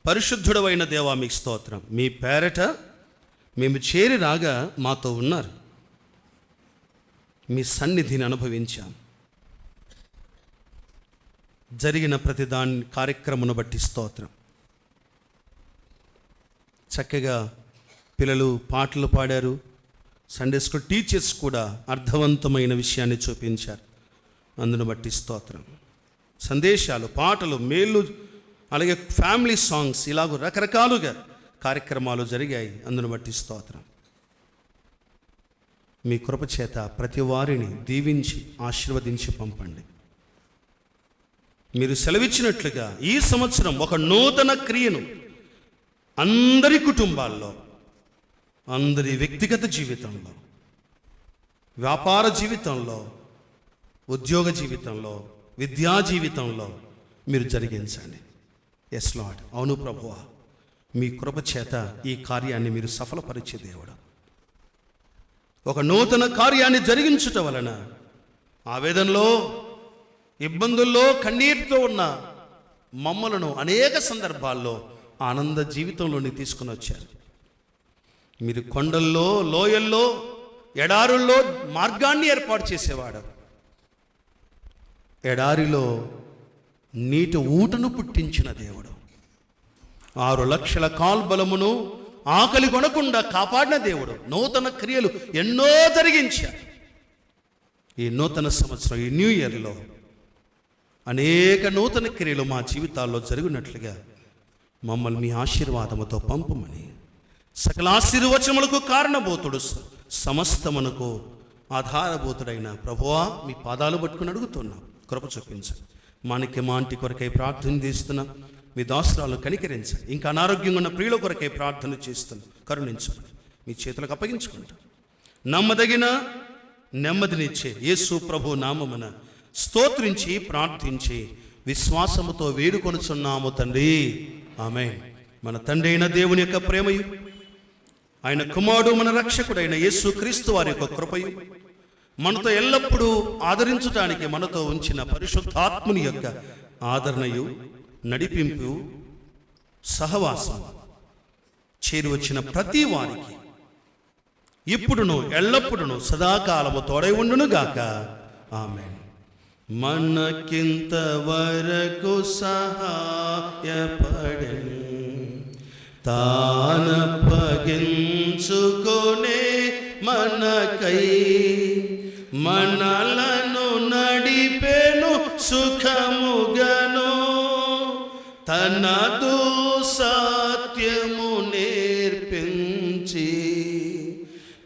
పరిశుద్ధుడవైన దేవా, మీకు స్తోత్రం. మీ పేరట మేము చేరి రాగా మాతో ఉన్నారు. మీ సన్నిధిని అనుభవించాం. జరిగిన ప్రతి దాని కార్యక్రమను బట్టి స్తోత్రం. చక్కగా పిల్లలు పాటలు పాడారు. సండే స్కూల్ టీచర్స్ కూడా అర్థవంతమైన విషయాన్ని చూపించారు. అందును బట్టి స్తోత్రం. సందేశాలు, పాటలు, మేళ్ళు, అలాగే ఫ్యామిలీ సాంగ్స్, ఇలాగ రకరకాలుగా కార్యక్రమాలు జరిగాయి. అందును బట్టి స్తోత్రం. మీ కృపచేత ప్రతి వారిని దీవించి ఆశీర్వదించి పంపండి. మీరు సెలవిచ్చినట్లుగా ఈ సంవత్సరం ఒక నూతన క్రియను అందరి కుటుంబాల్లో, అందరి వ్యక్తిగత జీవితంలో, వ్యాపార జీవితంలో, ఉద్యోగ జీవితంలో, విద్యా జీవితంలో మీరు జరిగించండి. Yes Lord. అవును ప్రభువా, మీ కృప చేత ఈ కార్యాన్ని మీరు సఫలపరిచే దేవుడు. ఒక నూతన కార్యాన్ని జరిగించుట వలన ఆవేదనలో, ఇబ్బందుల్లో, కన్నీటితో ఉన్న మమ్మలను అనేక సందర్భాల్లో ఆనంద జీవితంలోని తీసుకుని వచ్చారు. మీరు కొండల్లో, లోయల్లో, ఎడారుల్లో మార్గాన్ని ఏర్పాటు చేసేవాడు. ఎడారిలో నీటి ఊటను పుట్టించిన దేవుడు. 6 లక్షల కాల్బలమును ఆకలి కొనకుండా కాపాడిన దేవుడు. నూతన క్రియలు ఎన్నో జరిగించారు. ఈ నూతన సంవత్సరం, ఈ న్యూ ఇయర్లో అనేక నూతన క్రియలు మా జీవితాల్లో జరిగినట్లుగా మమ్మల్ని మీ ఆశీర్వాదముతో పంపమని, సకల ఆశీర్వచనములకు కారణభూతుడు, సమస్తమునకు ఆధారభూతుడైన ప్రభువా మీ పాదాలు పట్టుకుని అడుగుతున్నాం, కృప చూపించండి. మాణిక్యమాంటి కొరకై ప్రార్థన చేస్తున్నా, మీ దాసురాలు కనికరించండి. ఇంకా అనారోగ్యంగా ఉన్న ప్రియుల కొరకై ప్రార్థన చేస్తున్నాం, కరుణించమని మీ చేతులకు అప్పగించుకుంటాం. నమ్మదగిన నెమ్మదినిచ్చే యేసు ప్రభు నామమున స్తోత్రించి ప్రార్థించి విశ్వాసముతో వేడుకొనుచున్నాము తండ్రి, ఆమేన్. మన తండ్రి అయిన దేవుని యొక్క ప్రేమయు, ఆయన కుమారుడు మన రక్షకుడైన యేసు క్రీస్తు వారి యొక్క కృపయు, మనతో ఎల్లప్పుడూ ఆదరించడానికి మనతో ఉంచిన పరిశుద్ధాత్ముని యొక్క ఆదరణయు, నడిపింపు, సహవాసం చేరి వచ్చిన ప్రతి వారికి ఇప్పుడును ఎల్లప్పుడును సదాకాలము తోడై ఉండును గాక, ఆమేన్. మనకింత వరకు సహాయపడెను తానప్పగించుకొనే మనకై, మనలను నడిపెను సుఖముగను, తనదు సత్యము నేర్పించి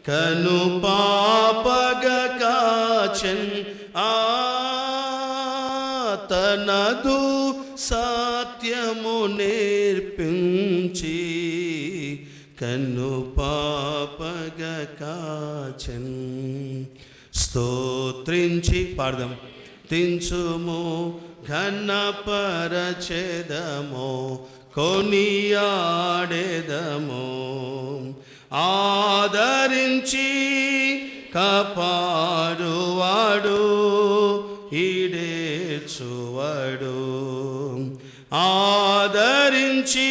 కను పాపగ కాచెన్, తనదు సత్యము నేర్పించి కన్ను పాపగ కాచెన్. స్తోత్రించి పాడదాం. తించుము ఘనపరచెదము కొనియాడెదము, ఆదరించి కాపాడువాడు ఈడేర్చువాడు, ఆదరించి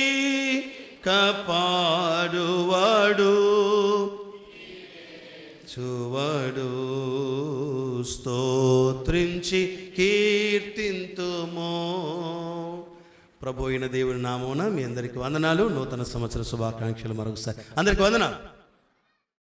కాపాడువాడు చూవాడు. స్తోత్రించి కీర్తింతుమో. ప్రభు అయిన దేవుని నామమున మీ అందరికీ వందనాలు. నూతన సంవత్సర శుభాకాంక్షలు మరొకసారి అందరికీ వందనాలు.